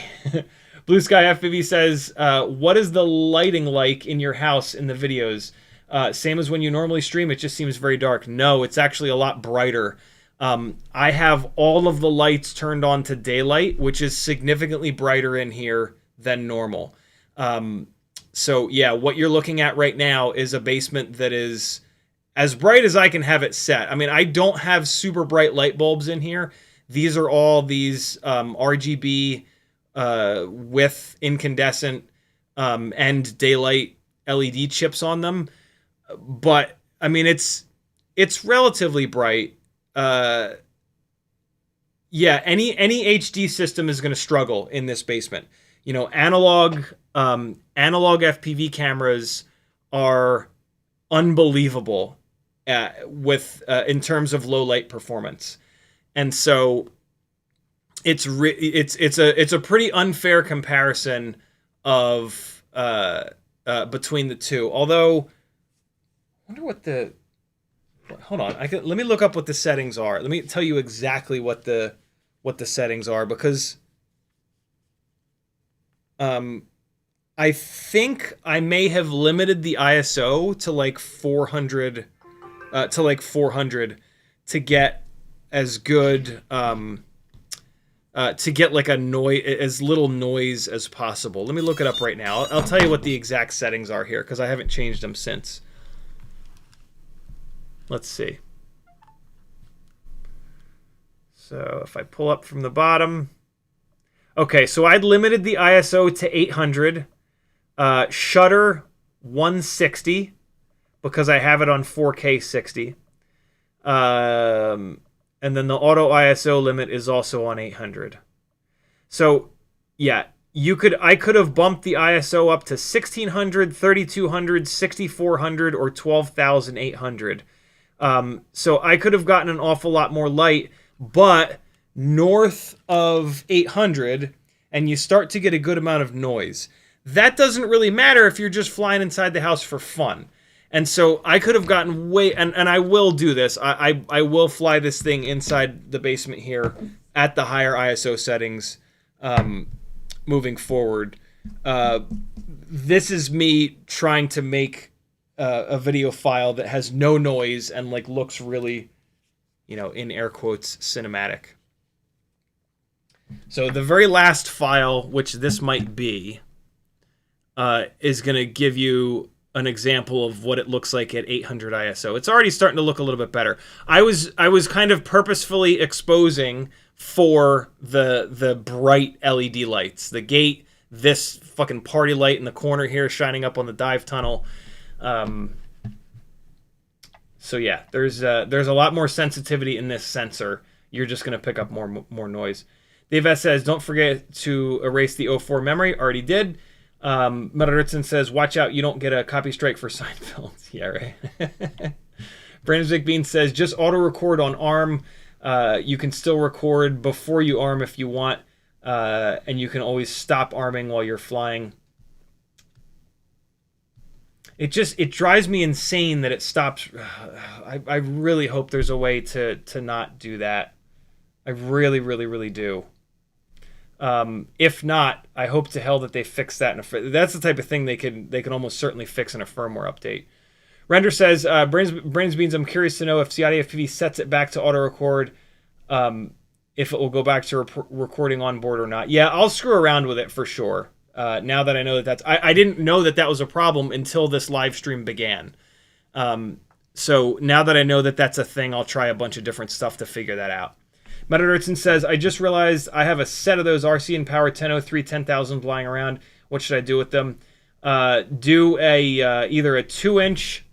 Blue Sky FPV says, what is the lighting like in your house in the videos? Same as when you normally stream, it just seems very dark. No, it's actually a lot brighter. I have all of the lights turned on to daylight, which is significantly brighter in here than normal. So yeah, what you're looking at right now is a basement that is as bright as I can have it set. I mean, I don't have super bright light bulbs in here. These are all these RGB with incandescent and daylight LED chips on them. But I mean, it's relatively bright. Yeah, any HD system is going to struggle in this basement. You know, analog FPV cameras are unbelievable with in terms of low light performance, and so it's a pretty unfair comparison of between the two. Although, I wonder what the hold on, let me look up what the settings are. Let me tell you exactly what the settings are, because I think I may have limited the ISO to like 400 to get as good to get like as little noise as possible. Let me look it up right now. I'll tell you what the exact settings are here, because I haven't changed them since. Let's see. So if I pull up from the bottom. Okay, so I'd limited the ISO to 800. Shutter 160, because I have it on 4K 60. And then the auto ISO limit is also on 800. So yeah, I could have bumped the ISO up to 1600, 3200, 6400, or 12,800. So I could have gotten an awful lot more light, but north of 800, and you start to get a good amount of noise. That doesn't really matter if you're just flying inside the house for fun. And so I could have gotten way, and I will do this. I will fly this thing inside the basement here at the higher ISO settings moving forward. This is me trying to make a video file that has no noise and like looks really, in air quotes, cinematic. So the very last file, which this might be, is going to give you an example of what it looks like at 800 ISO. It's already starting to look a little bit better. I was kind of purposefully exposing for the bright LED lights. The gate, this fucking party light in the corner here shining up on the dive tunnel. So yeah, there's a lot more sensitivity in this sensor. You're just going to pick up more noise. Dave S says, don't forget to erase the 04 memory. Already did. Metal Ritson says, watch out, you don't get a copy strike for Seinfeld. Yeah, right. Brandon Bean says, just auto record on arm. You can still record before you arm if you want. And you can always stop arming while you're flying. It drives me insane that it stops. I really hope there's a way to not do that. I really, really, really do. If not, I hope to hell that they fix that. That's the type of thing they can almost certainly fix in a firmware update. Render says, Brains Beans, I'm curious to know if CiottiFPV sets it back to auto record, if it will go back to recording on board or not. Yeah, I'll screw around with it for sure. Now that I know that's... I didn't know that was a problem until this live stream began. So now that I know that that's a thing, I'll try a bunch of different stuff to figure that out. Meta Ritson says, I just realized I have a set of those RC and Power 1003 10,000 flying around. What should I do with them? do a either a 2-inch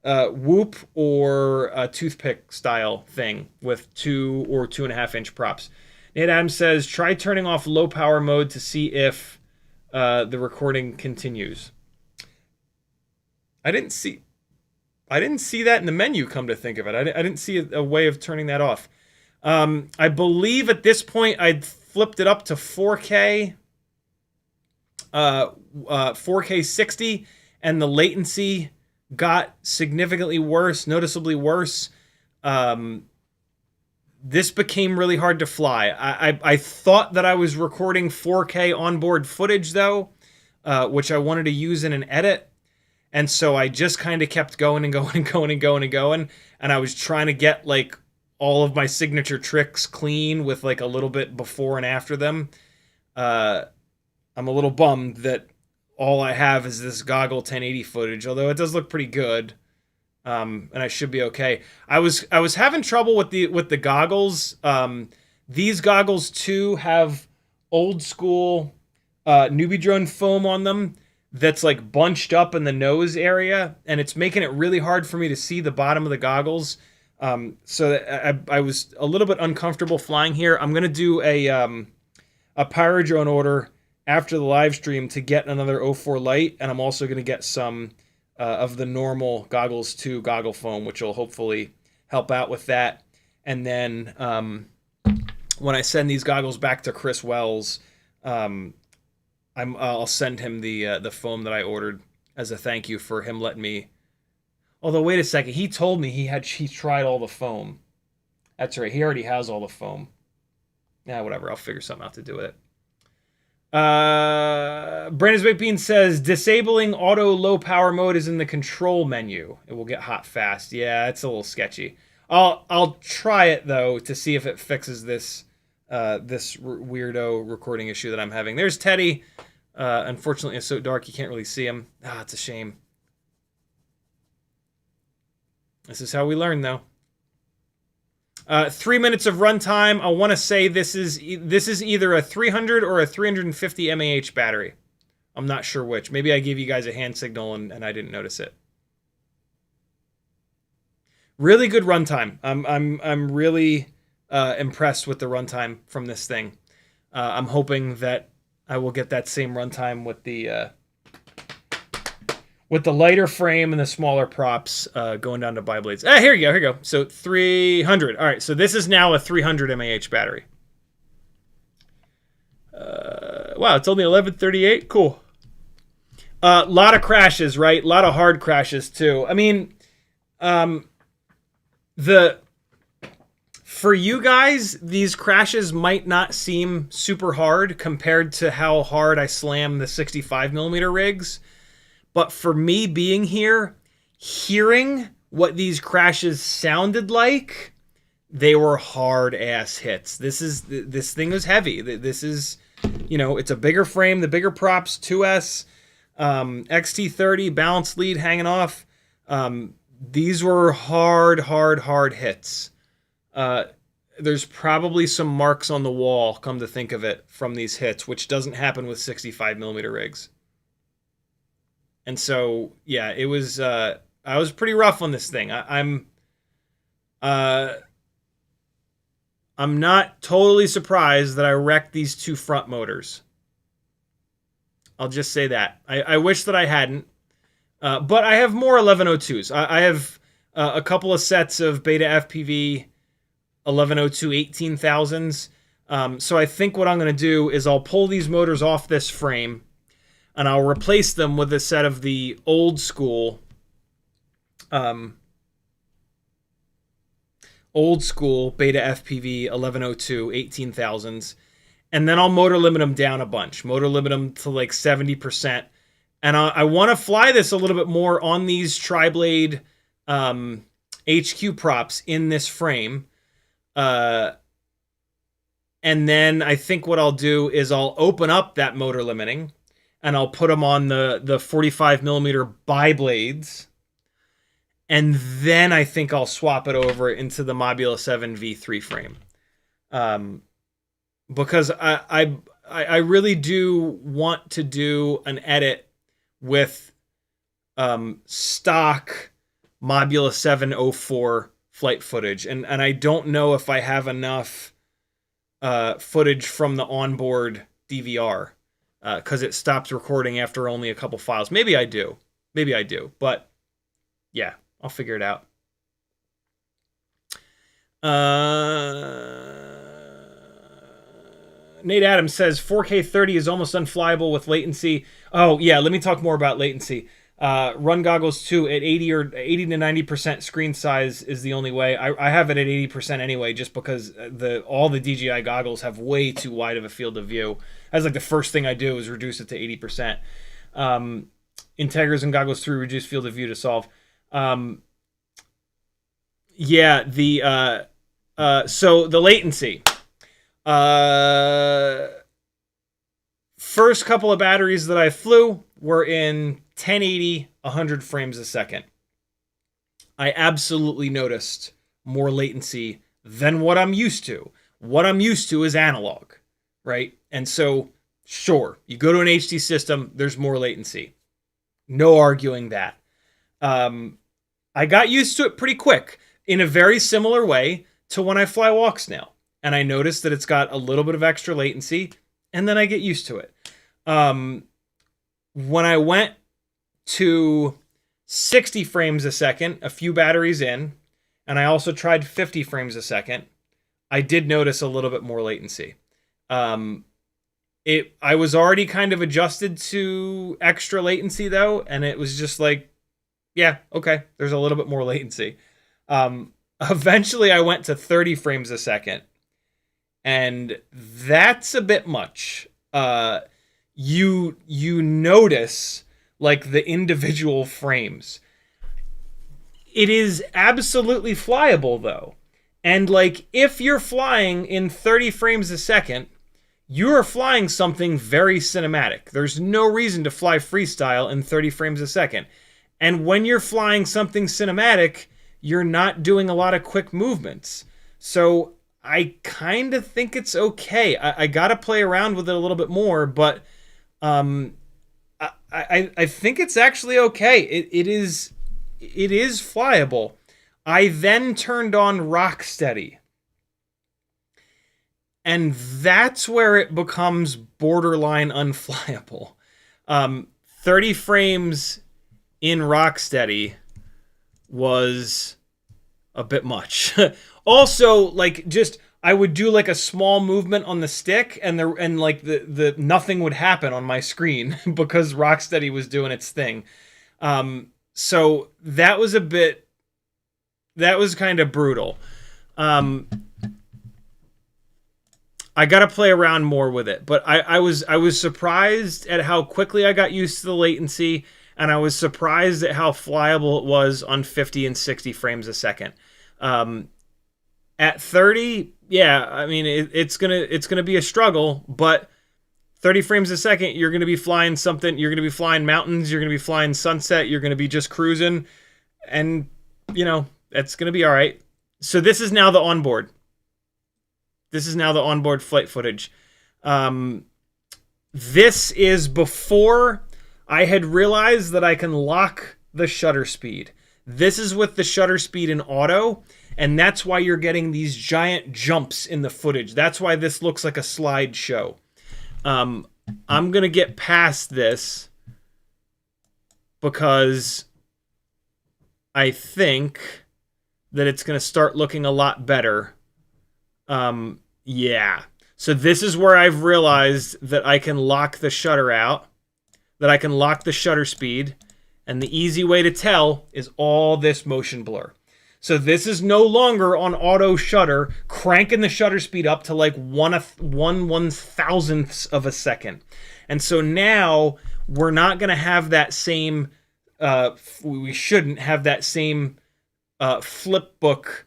whoop or a toothpick style thing with 2 or 2.5-inch props. Nate Adams says, try turning off low power mode to see if the recording continues. I didn't see that in the menu, come to think of it. I didn't see a way of turning that off. I believe at this point I'd flipped it up to 4K, 4K 60, and the latency got significantly worse, noticeably worse. This became really hard to fly. I thought that I was recording 4K onboard footage, though, which I wanted to use in an edit. And so I just kind of kept going and going and going and going and going. And I was trying to get, like, all of my signature tricks clean with, like, a little bit before and after them. I'm a little bummed that all I have is this goggle 1080 footage, although it does look pretty good. And I should be okay. I was having trouble with the goggles. These goggles too have old school newbie drone foam on them that's like bunched up in the nose area, and it's making it really hard for me to see the bottom of the goggles. So I was a little bit uncomfortable flying here. I'm gonna do a Pyrodrone order after the live stream to get another 04 Lite, and I'm also gonna get some of the normal goggles to goggle foam, which will hopefully help out with that. And then when I send these goggles back to Chris Wells, I'll send him the foam that I ordered as a thank you for him letting me. Although wait a second, he told me he tried all the foam. That's right, he already has all the foam. Yeah, whatever. I'll figure something out to do with it. Brandon's Baked Bean says disabling auto low power mode is in the control menu. It will get hot fast. Yeah, it's a little sketchy. I'll try it though to see if it fixes this weirdo recording issue that I'm having. There's Teddy. Unfortunately, it's so dark you can't really see him. It's a shame. This is how we learn, though. 3 minutes of runtime. I want to say this is either a 300 or a 350 mAh battery. I'm not sure which. Maybe I gave you guys a hand signal and I didn't notice it. Really good runtime. I'm really impressed with the runtime from this thing. I'm hoping that I will get that same runtime with the lighter frame and the smaller props going down to bi-blades. Here you go. So 300. All right, so this is now a 300 mAh battery. Wow, it's only 11:38. Cool. A lot of crashes, right? A lot of hard crashes too. I mean, for you guys, these crashes might not seem super hard compared to how hard I slam the 65mm rigs. But for me being here, hearing what these crashes sounded like, they were hard-ass hits. This thing was heavy. This is, it's a bigger frame, the bigger props, 2S, XT30, balanced lead hanging off. These were hard hits. There's probably some marks on the wall, come to think of it, from these hits, which doesn't happen with 65mm rigs. And so, yeah, it was. I was pretty rough on this thing. I'm not totally surprised that I wrecked these two front motors. I'll just say that. I wish that I hadn't. But I have more 1102s. I have a couple of sets of Beta FPV 1102 18,000s. So I think what I'm going to do is I'll pull these motors off this frame, and I'll replace them with a set of the old school Beta FPV 1102 18,000s, and then I'll motor limit them down a bunch. Motor limit them to like 70%. And I want to fly this a little bit more on these tri-blade HQ props in this frame. And then I think what I'll do is I'll open up that motor limiting, and I'll put them on the 45mm bi-blades. And then I think I'll swap it over into the Mobula7 V3 frame. Because I really do want to do an edit with stock Mobula7 04 flight footage, and I don't know if I have enough footage from the onboard DVR because it stops recording after only a couple files. Maybe I do, but yeah, I'll figure it out. Nate Adams says 4K 30 is almost unflyable with latency. Oh yeah, let me talk more about latency. Run goggles 2 at 80 to 90% screen size is the only way. I have it at 80% anyway, just because all the DJI goggles have way too wide of a field of view. That's like the first thing I do is reduce it to 80%. Integras and goggles 3 reduce field of view to solve. Yeah, so the latency. First couple of batteries that I flew were in 1080, 100 frames a second. I absolutely noticed more latency than what I'm used to. What I'm used to is analog, right? And so, sure, you go to an HD system, there's more latency. No arguing that. I got used to it pretty quick in a very similar way to when I fly walk snail. And I noticed that it's got a little bit of extra latency, and then I get used to it. When I went to 60 frames a second, a few batteries in, and I also tried 50 frames a second, I did notice a little bit more latency. I was already kind of adjusted to extra latency though, and it was just like, yeah, okay, there's a little bit more latency. Eventually I went to 30 frames a second, and that's a bit much. You notice like the individual frames. It is absolutely flyable though. And like if you're flying in 30 frames a second, you're flying something very cinematic. There's no reason to fly freestyle in 30 frames a second. And when you're flying something cinematic, you're not doing a lot of quick movements. So I kind of think it's okay. I got to play around with it a little bit more, but I think it's actually okay. It is flyable. I then turned on rocksteady, and that's where it becomes borderline unflyable. 30 frames in rocksteady was a bit much. Also, like, just I would do like a small movement on the stick, and the nothing would happen on my screen because rocksteady was doing its thing. So that was kind of brutal. I got to play around more with it, but I was surprised at how quickly I got used to the latency, and I was surprised at how flyable it was on 50 and 60 frames a second. At 30, yeah, I mean it's gonna be a struggle, but 30 frames a second, you're gonna be flying something. You're gonna be flying mountains. You're gonna be flying sunset. You're gonna be just cruising, and you know it's gonna be all right. So this is now the onboard. This is now the onboard flight footage. This is before I had realized that I can lock the shutter speed. This is with the shutter speed in auto, and that's why you're getting these giant jumps in the footage. That's why this looks like a slideshow. I'm going to get past this because I think that it's going to start looking a lot better. Yeah. So this is where I've realized that I can lock the shutter out, that I can lock the shutter speed, and the easy way to tell is all this motion blur. So this is no longer on auto shutter, cranking the shutter speed up to like 1/1000th of a second. And so now we're not going to have that same, we shouldn't have that same flip book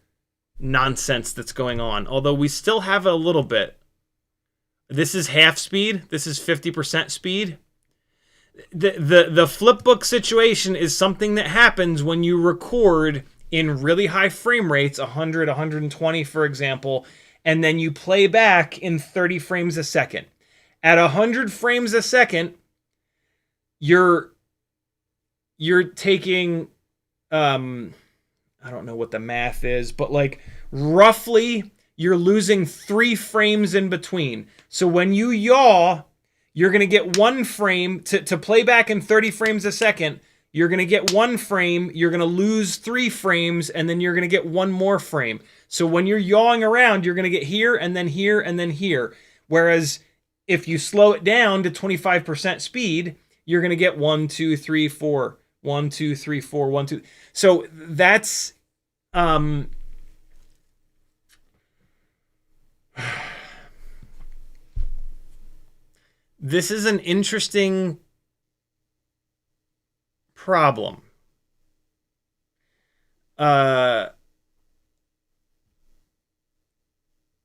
nonsense that's going on. Although we still have a little bit. This is half speed. This is 50% speed. The flip book situation is something that happens when you record in really high frame rates, 100, 120, for example, and then you play back in 30 frames a second. At 100 frames a second, your you're taking, I don't know what the math is, but like roughly you're losing 3 frames in between. So when you yaw, you're going to get 1 frame to play back in 30 frames a second. You're going to get 1 frame, you're going to lose 3 frames, and then you're going to get 1 more frame. So when you're yawing around, you're going to get here, and then here, and then here. Whereas if you slow it down to 25% speed, you're going to get 1, 2, 3, 4. 1, 2, 3, 4, 1, 2. So that's this is an interesting problem. That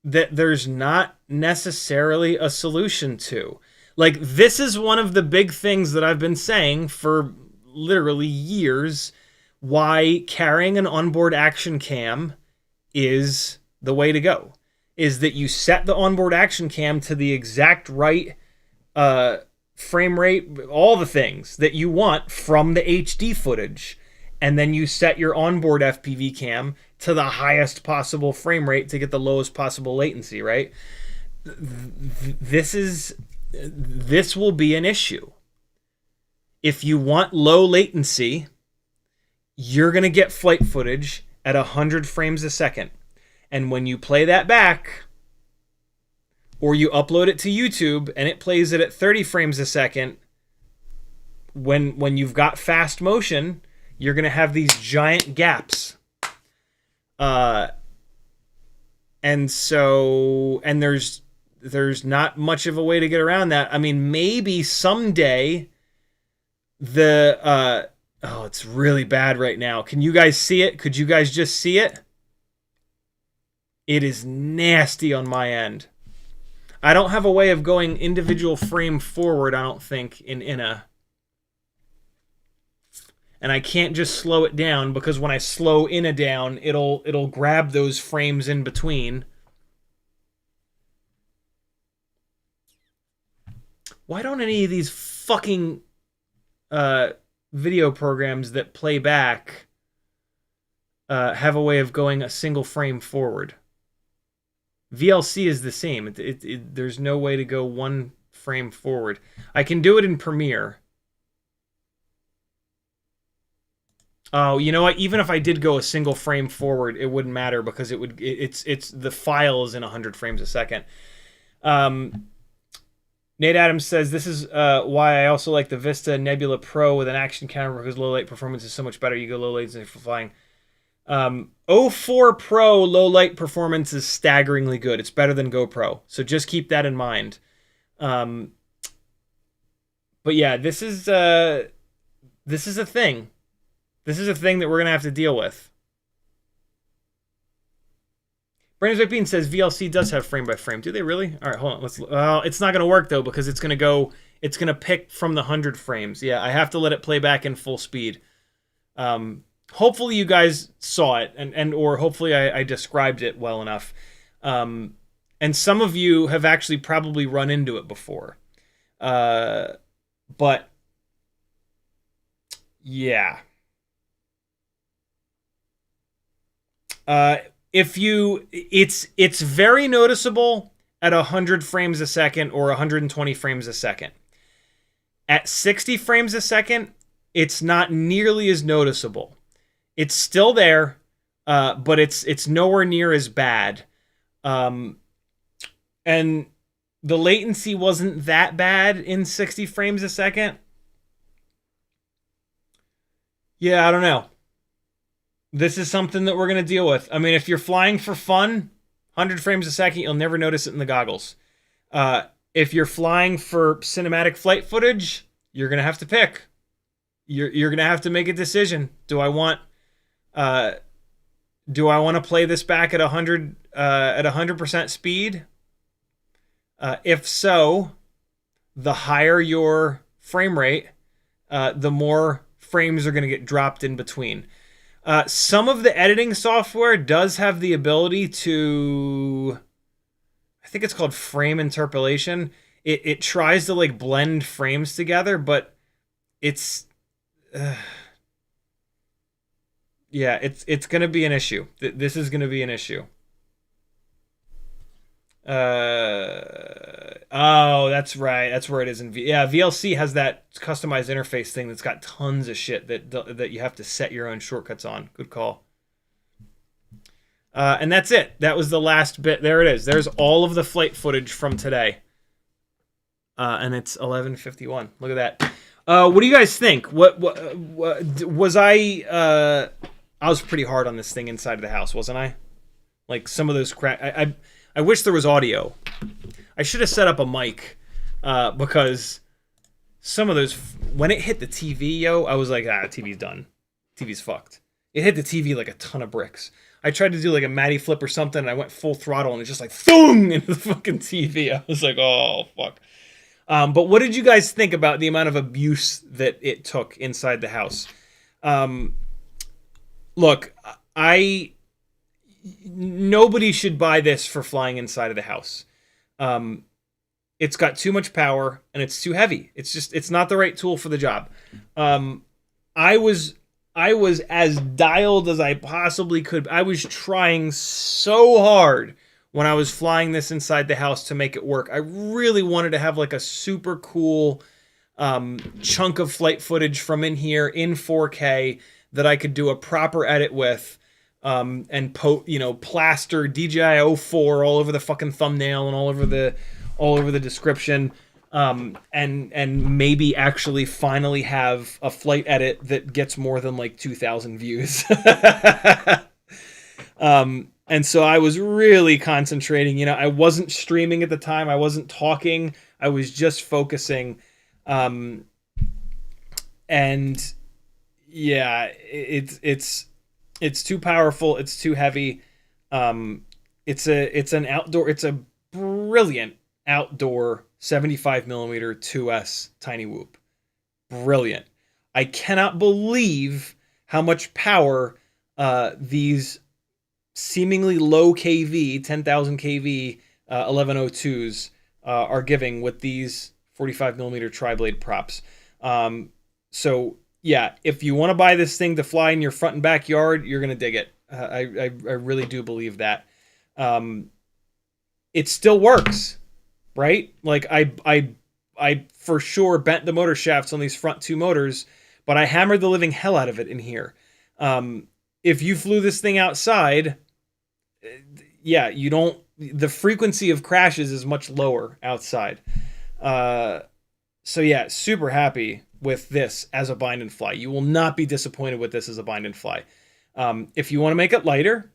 there's not necessarily a solution to. Like, this is one of the big things that I've been saying for literally years, why carrying an onboard action cam is the way to go. Is that you set the onboard action cam to the exact right frame rate, all the things that you want from the HD footage, and then you set your onboard FPV cam to the highest possible frame rate to get the lowest possible latency, right? This will be an issue. If you want low latency, you're going to get flight footage at 100 frames a second. And when you play that back, or you upload it to YouTube and it plays it at 30 frames a second, when you've got fast motion, you're going to have these giant gaps. And there's not much of a way to get around that. I mean, maybe someday oh, it's really bad right now. Can you guys see it? Could you guys just see it? It is nasty on my end. I don't have a way of going individual frame forward, I don't think, in INA. And I can't just slow it down, because when I slow INA down, it'll grab those frames in between. Why don't any of these fucking video programs that play back have a way of going a single frame forward? VLC is the same. There's no way to go 1 frame forward. I can do it in Premiere. Oh, you know what? Even if I did go a single frame forward, it wouldn't matter, because it's the file is in 100 frames a second. Nate Adams says, this is why I also like the Vista Nebula Pro with an action camera, because low light performance is so much better. You go low latency for flying. 04 Pro low light performance is staggeringly good. It's better than GoPro. So just keep that in mind. But yeah, this is a thing. This is a thing that we're going to have to deal with. Brandon's White Bean says VLC does have frame by frame. Do they really? All right, hold on. It's not going to work though, because it's going to pick from the 100 frames. Yeah, I have to let it play back in full speed. Hopefully you guys saw it, or hopefully I described it well enough. And some of you have actually probably run into it before. But yeah. It's very noticeable at 100 frames a second or 120 frames a second. At 60 frames a second, it's not nearly as noticeable. It's still there, but it's nowhere near as bad. And the latency wasn't that bad in 60 frames a second. Yeah, I don't know. This is something that we're going to deal with. I mean, if you're flying for fun, 100 frames a second, you'll never notice it in the goggles. If you're flying for cinematic flight footage, you're going to have to pick. You're going to have to make a decision. Do I want to play this back at 100% speed? If so, the higher your frame rate, the more frames are going to get dropped in between. Some of the editing software does have the ability to, I think it's called frame interpolation. It tries to like blend frames together, but it's Yeah, it's gonna be an issue. This is gonna be an issue. Oh, that's right. That's where it is in yeah, VLC has that customized interface thing that's got tons of shit that you have to set your own shortcuts on. Good call. And that's it. That was the last bit. There it is. There's all of the flight footage from today. And it's 11:51. Look at that. What do you guys think? What was I was pretty hard on this thing inside of the house, wasn't I? Like some of those I wish there was audio. I should have set up a mic because some of those when it hit the TV, yo, I was like, the TV's done. TV's fucked. It hit the TV like a ton of bricks. I tried to do like a Matty flip or something, and I went full throttle, and it just like thung into the fucking TV. I was like, oh fuck. But what did you guys think about the amount of abuse that it took inside the house? Look, nobody should buy this for flying inside of the house. It's got too much power and it's too heavy. It's not the right tool for the job. I was as dialed as I possibly could. I was trying so hard when I was flying this inside the house to make it work. I really wanted to have like a super cool chunk of flight footage from in here in 4K that I could do a proper edit with. And plaster DJI 04 all over the fucking thumbnail and all over the description, and maybe actually finally have a flight edit that gets more than like 2,000 views. And so I was really concentrating. I wasn't streaming at the time. I wasn't talking. I was just focusing. And yeah, it's too powerful. It's too heavy. It's a brilliant outdoor 75 millimeter 2S tiny whoop. Brilliant. I cannot believe how much power these seemingly low kV 10,000 kV 1102s are giving with these 45 millimeter tri-blade props. So yeah, if you want to buy this thing to fly in your front and backyard, you're gonna dig it. I really do believe that. It still works, right? Like I for sure bent the motor shafts on these front two motors, but I hammered the living hell out of it in here. If you flew this thing outside, yeah, the frequency of crashes is much lower outside. So yeah, super happy with this as a bind and fly. You will not be disappointed with this as a bind and fly. If you want to make it lighter,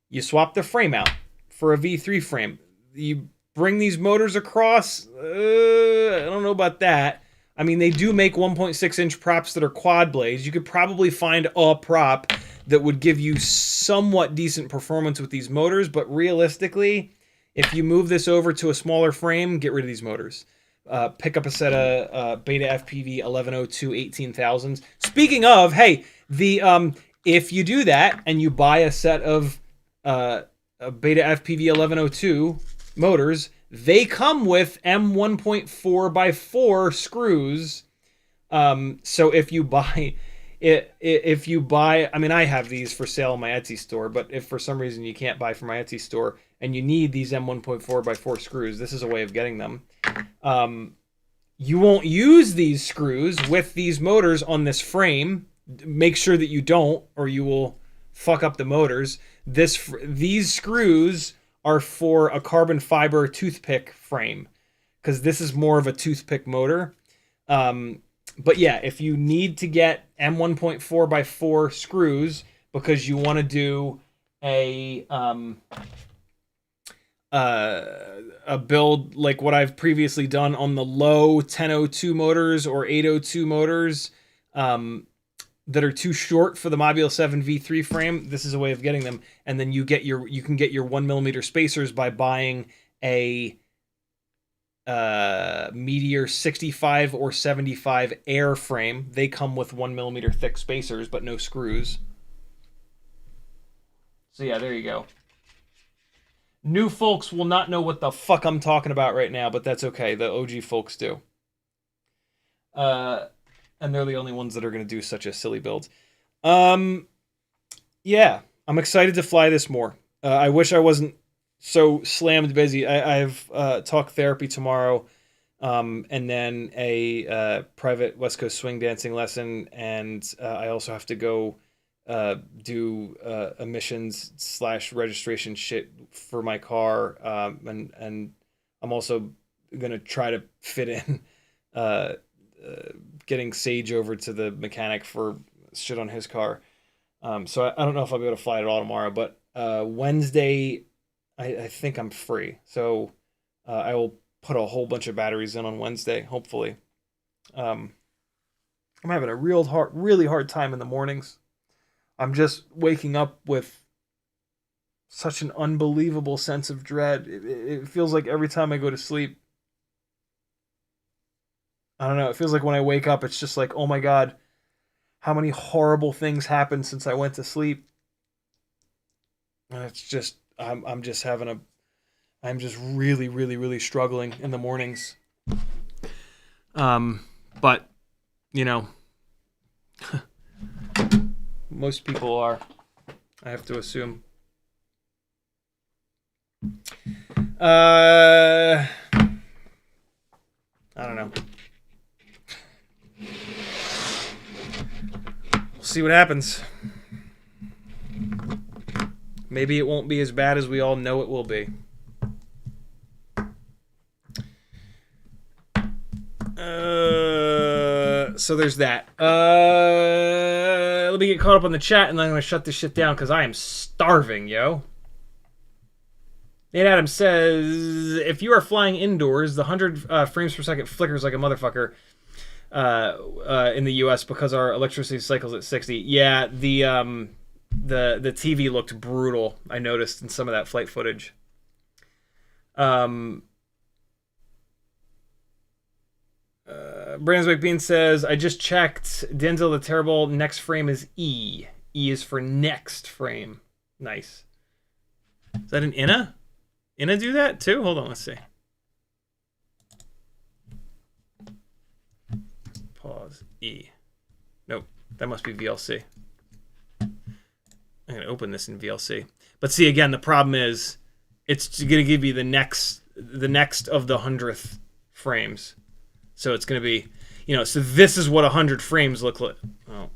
you swap the frame out for a V3 frame. You bring these motors across. I don't know about that. I mean, they do make 1.6 inch props that are quad blades. You could probably find a prop that would give you somewhat decent performance with these motors, but realistically, if you move this over to a smaller frame, get rid of these motors. Pick up a set of Beta FPV 1102 18,000s. Speaking of, hey, if you do that and you buy a set of a Beta FPV 1102 motors, they come with M1.4x4 screws. So if you buy I mean, I have these for sale on my Etsy store, but if for some reason you can't buy from my Etsy store and you need these M1.4x4 screws, this is a way of getting them. You won't use these screws with these motors on this frame. Make sure that you don't, or you will fuck up the motors. These screws are for a carbon fiber toothpick frame, because this is more of a toothpick motor. But yeah, if you need to get M1.4x4 screws because you want to do a build like what I've previously done on the low 1002 motors or 802 motors that are too short for the Mobula7 V3 frame, this is a way of getting them. And then you can get your 1mm spacers by buying a Meteor 65 or 75 air frame. They come with 1mm thick spacers but no screws. So yeah, there you go. New folks will not know what the fuck I'm talking about right now, but that's okay. The OG folks do. And they're the only ones that are going to do such a silly build. Yeah, I'm excited to fly this more. I wish I wasn't so slammed busy. I have talk therapy tomorrow, and then a private West Coast swing dancing lesson, and I also have to go do emissions / registration shit for my car, and I'm also gonna try to fit in uh, getting Sage over to the mechanic for shit on his car. So I don't know if I'll be able to fly at all tomorrow, but Wednesday, I think I'm free. So I will put a whole bunch of batteries in on Wednesday, hopefully. I'm having a really hard time in the mornings. I'm just waking up with such an unbelievable sense of dread. It feels like every time I go to sleep, I don't know, it feels like when I wake up, it's just like, oh my God, how many horrible things happened since I went to sleep. And it's just, I'm just having a, I'm just really struggling in the mornings. But, you know, most people are, I have to assume. I don't know. We'll see what happens. Maybe it won't be as bad as we all know it will be. So there's that. Let me get caught up on the chat, and then I'm going to shut this shit down because I am starving, yo. Nate Adams says, if you are flying indoors, the 100 frames per second flickers like a motherfucker in the U.S. because our electricity cycle's at 60. Yeah, the TV looked brutal, I noticed in some of that flight footage. Brandswick Bean says, I just checked. Denzel the Terrible, next frame is E. E is for next frame. Nice. Is that an Inna? Inna do that too? Hold on, let's see. Pause. E. Nope, that must be VLC. I'm going to open this in VLC. But see, again, the problem is it's going to give you the next of the 100th frames. So it's going to be, you know, so this is what 100 frames look like. Oh,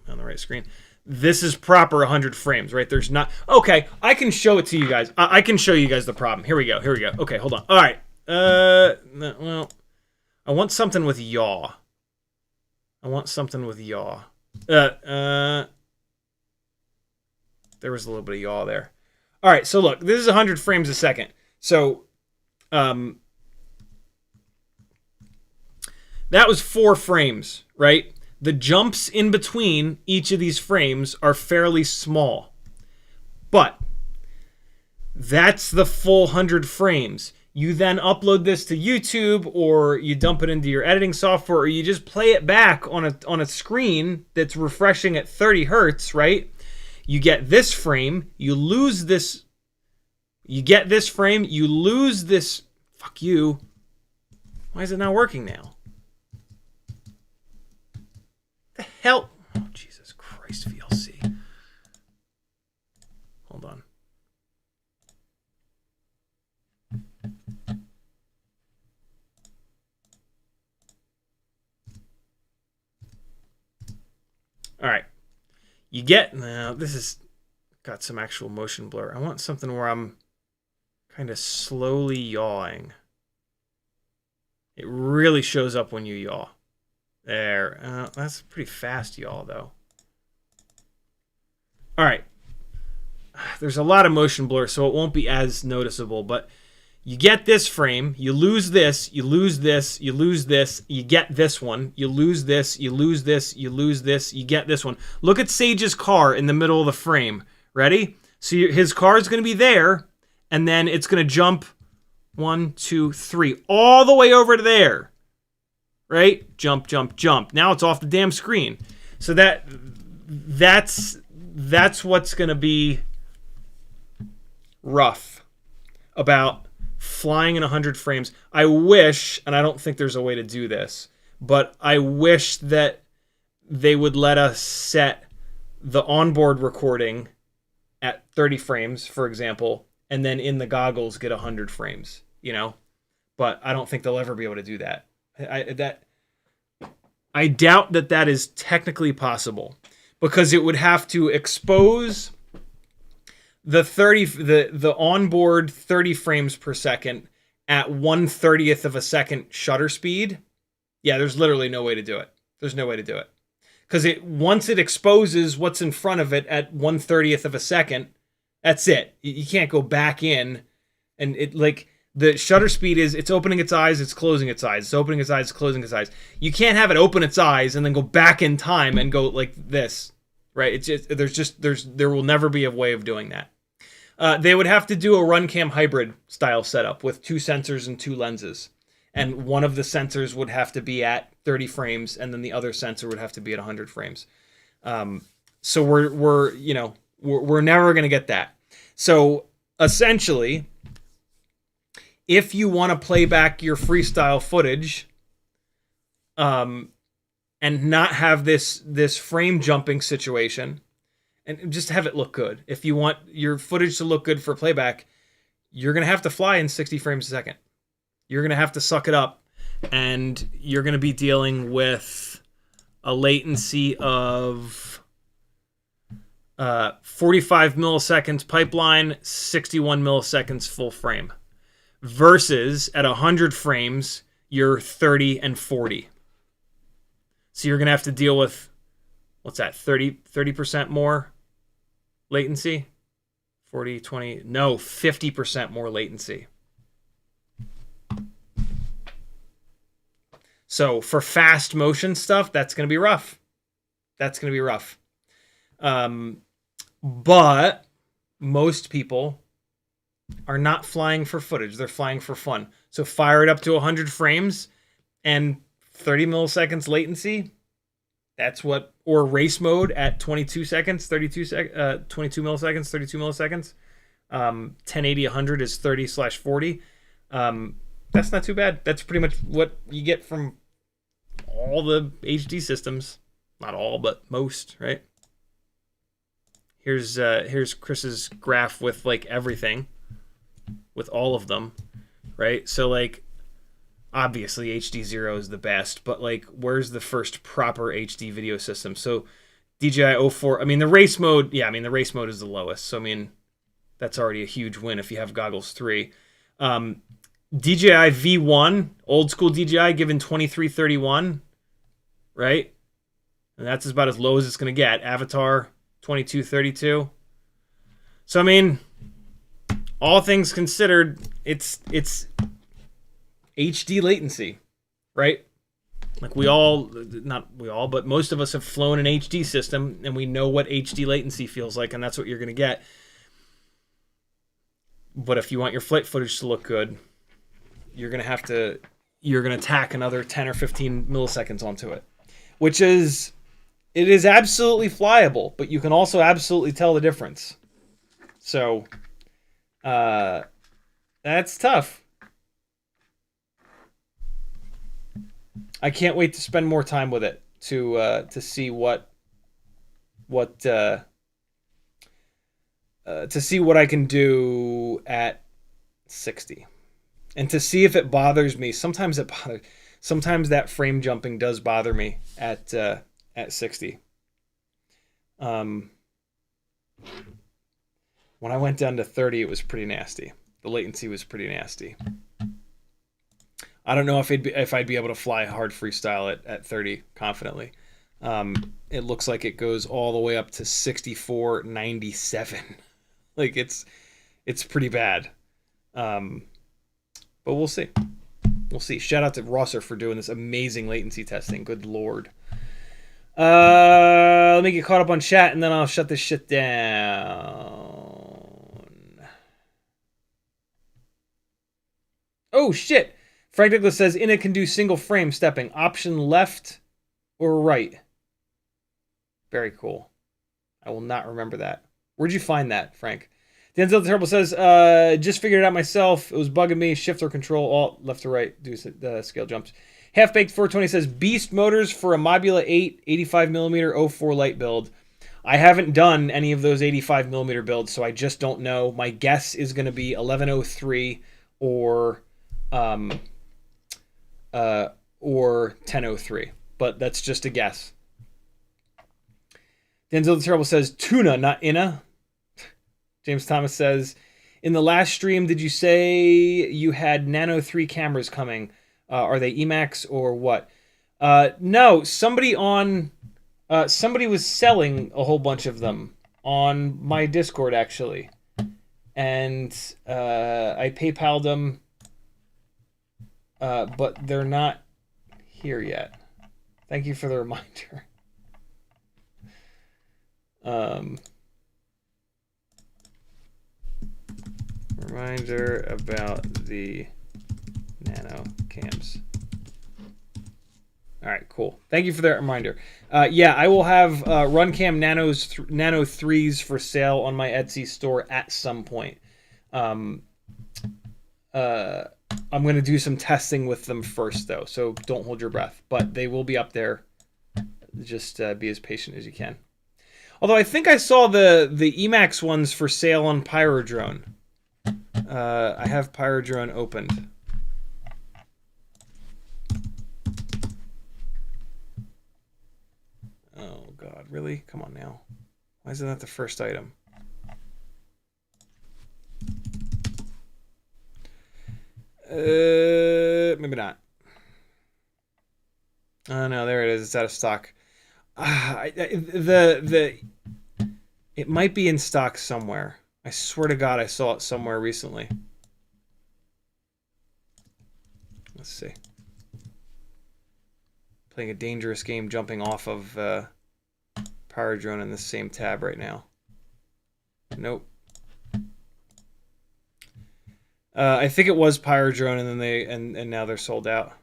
on the right screen. This is proper 100 frames, right? There's not... Okay, I can show it to you guys. I can show you guys the problem. Here we go. Okay, hold on. All right. Well, I want something with yaw. There was a little bit of yaw there. All right, so look, this is 100 frames a second. So, that was 4 frames, right? The jumps in between each of these frames are fairly small. But that's the full 100 frames. You then upload this to YouTube, or you dump it into your editing software, or you just play it back on a screen that's refreshing at 30 hertz, right? You get this frame, you lose this. You get this frame, you lose this. Fuck you. Why is it not working now? The hell? Oh, Jesus Christ, VLC. Hold on. All right. You get... Now, this has got some actual motion blur. I want something where I'm kind of slowly yawing. It really shows up when you yaw. There. That's pretty fast, y'all, though. All right. There's a lot of motion blur, so it won't be as noticeable, but you get this frame, you lose this, you lose this, you lose this, you get this one, you lose this, you lose this, you lose this, you get this one. Look at Sage's car in the middle of the frame. Ready? So his car is going to be there, and then it's going to jump 1, 2, 3, all the way over to there. Right? Jump, jump, jump. Now it's off the damn screen. So that's what's going to be rough about flying in 100 frames. I wish, and I don't think there's a way to do this, but I wish that they would let us set the onboard recording at 30 frames, for example, and then in the goggles get 100 frames, you know? But I don't think they'll ever be able to do that. I doubt that that is technically possible, because it would have to expose the onboard 30 frames per second at 1/30th of a second shutter speed. Yeah, there's literally no way to do it. There's no way to do it. Because once it exposes what's in front of it at 1/30th of a second, that's it. You can't go back in, and it, like, the shutter speed is, it's opening its eyes, it's closing its eyes, it's opening its eyes, it's closing its eyes. You can't have it open its eyes and then go back in time and go like this, right? It's just, there will never be a way of doing that. They would have to do a RunCam hybrid style setup with 2 sensors and 2 lenses. And one of the sensors would have to be at 30 frames, and then the other sensor would have to be at 100 frames. So we're never going to get that. So essentially, if you want to play back your freestyle footage, and not have this frame jumping situation, and just have it look good. If you want your footage to look good for playback, you're going to have to fly in 60 frames a second. You're going to have to suck it up, and you're going to be dealing with a latency of 45 milliseconds pipeline, 61 milliseconds full frame, versus at 100 frames, you're 30 and 40. So you're going to have to deal with, what's that, 30% more latency? 40, 20, no, 50% more latency. So for fast motion stuff, that's going to be rough. That's going to be rough. But most people are not flying for footage. They're flying for fun. So fire it up to 100 frames and 30 milliseconds latency. That's what, or race mode at 22 seconds, 22 milliseconds, 32 milliseconds. 1080, 100 is 30/40. That's not too bad. That's pretty much what you get from all the HD systems. Not all, but most, right? Here's Chris's graph with like everything, with all of them, right? So like, obviously HD0 is the best, but like, where's the first proper HD video system? So DJI 04, I mean the race mode, yeah, I mean the race mode is the lowest. So I mean, that's already a huge win if you have Goggles 3. DJI V1, old school DJI, given 2331, right? And that's about as low as it's going to get. Avatar, 2232. So, I mean, all things considered, it's HD latency, right? Like not we all, but most of us have flown an HD system, and we know what HD latency feels like, and that's what you're going to get. But if you want your flight footage to look good, you're going to tack another 10 or 15 milliseconds onto it, which is, it is absolutely flyable, but you can also absolutely tell the difference. So, that's tough. I can't wait to spend more time with it to see what I can do at 60, and to see if it bothers me. Sometimes that frame jumping does bother me at 60. When I went down to 30, it was pretty nasty. The latency was pretty nasty. I don't know if I'd be able to fly hard freestyle at 30 confidently. It looks like it goes all the way up to 64.97. Like it's pretty bad. But we'll see. We'll see. Shout out to Rosser for doing this amazing latency testing. Good Lord. Let me get caught up on chat, and then I'll shut this shit down. Oh, shit. Frank Douglas says, Init can do single frame stepping. Option left or right. Very cool. I will not remember that. Where'd you find that, Frank? Denzel the Terrible says, just figured it out myself. It was bugging me. Shift or control, alt, left or right, do the scale jumps. Half-Baked 420 says, Beast motors for a Mobula 8 85mm 04 Lite build. I haven't done any of those 85mm builds, so I just don't know. My guess is going to be 1103 or 1003, but that's just a guess. Denzel the Terrible says tuna, not inna. James Thomas says, in the last stream, did you say you had Nano 3 cameras coming? Are they Emax or what? No, somebody was selling a whole bunch of them on my Discord, actually. And I PayPal'd them, but they're not here yet. Thank you for the reminder. Reminder about the nano cams. All right, cool. Thank you for that reminder. Yeah, I will have RunCam Nano 3s for sale on my Etsy store at some point. I'm going to do some testing with them first, though, so don't hold your breath. But they will be up there. Just be as patient as you can. Although I think I saw the Emax ones for sale on Pyrodrone. I have Pyrodrone opened. Oh, God. Really? Come on now. Why isn't that the first item? Maybe not. Oh, no. There it is. It's out of stock. It might be in stock somewhere. I swear to God I saw it somewhere recently. Let's see. Playing a dangerous game jumping off of Pyrodrone in the same tab right now. Nope. I think it was Pyrodrone and then and now they're sold out.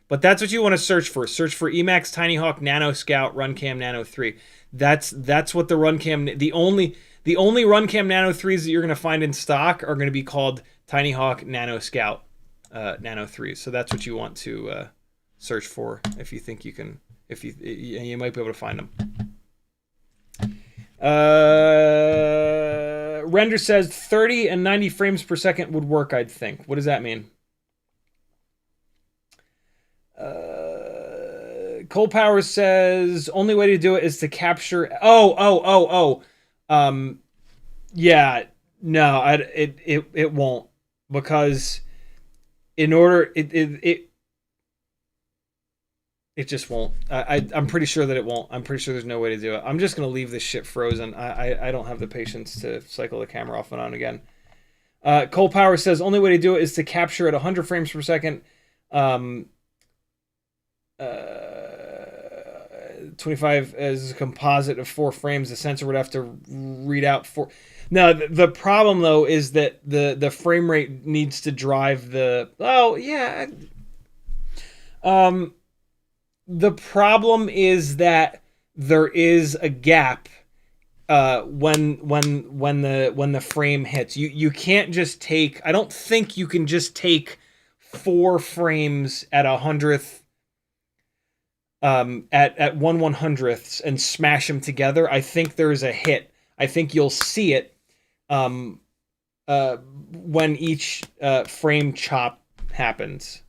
But that's what you want to search for. Search for Emax Tiny Hawk Nano Scout RunCam Nano 3. That's what the RunCam, the only RunCam Nano 3s that you're going to find in stock are going to be called Tiny Hawk Nano Scout Nano 3s. So that's what you want to search for if you think you can, you might be able to find them. Render says 30 and 90 frames per second would work, I'd think. What does that mean? Cole Power says only way to do it is to capture. Yeah, no, it won't, because in order it just won't. I'm pretty sure that it won't. I'm pretty sure there's no way to do it. I'm just gonna leave this shit frozen. I don't have the patience to cycle the camera off and on again. Cole Power says only way to do it is to capture at 100 frames per second. 25 as a composite of 4 frames. The sensor would have to read out 4. Now the problem though is that the frame rate needs to drive the. Oh yeah. The problem is that there is a gap when the frame hits. You can't just take. I don't think you can just take 4 frames at 100th. At 1/100ths and smash them together. I think there's a hit. I think you'll see it when each frame chop happens.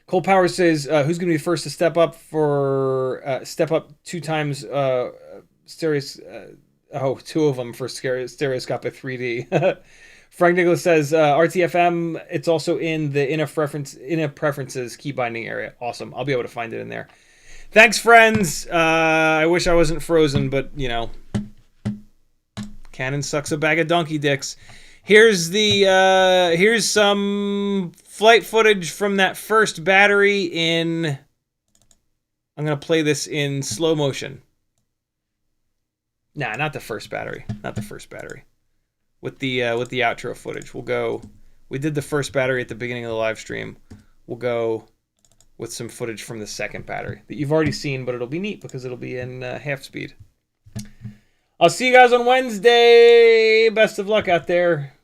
Cole Power says, "Who's going to be the first to step up 2 times stereos? 2 of them for stereoscopic 3D." Frank Nicholas says, RTFM, it's also in the inner preferences key binding area. Awesome. I'll be able to find it in there. Thanks, friends. I wish I wasn't frozen, but, you know, Canon sucks a bag of donkey dicks. Here's some flight footage from that first battery in... I'm going to play this in slow motion. Nah, not the first battery. Not the first battery. With the outro footage. We did the first battery at the beginning of the live stream. We'll go with some footage from the second battery that you've already seen, but it'll be neat because it'll be in half speed. I'll see you guys on Wednesday. Best of luck out there.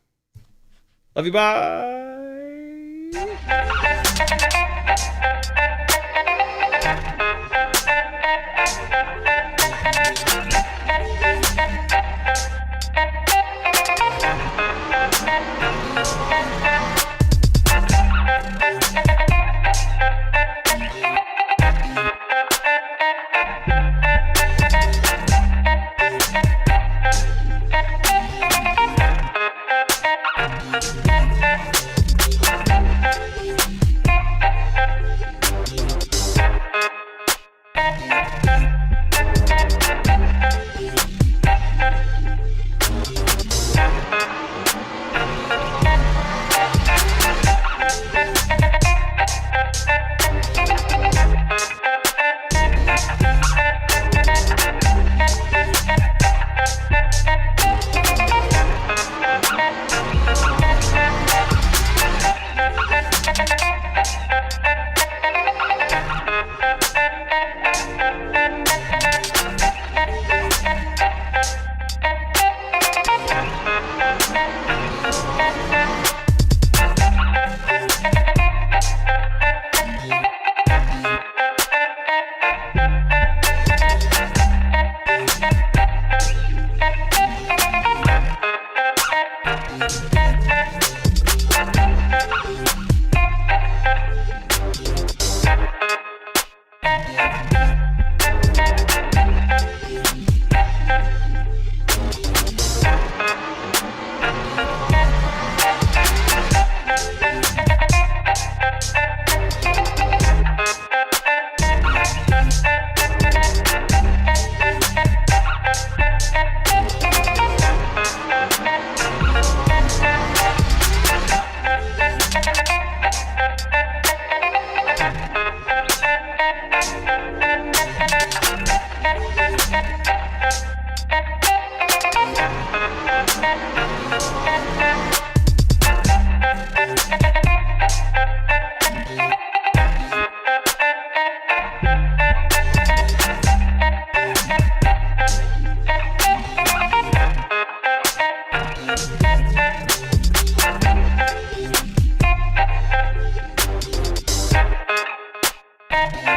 Love you, bye. Bye.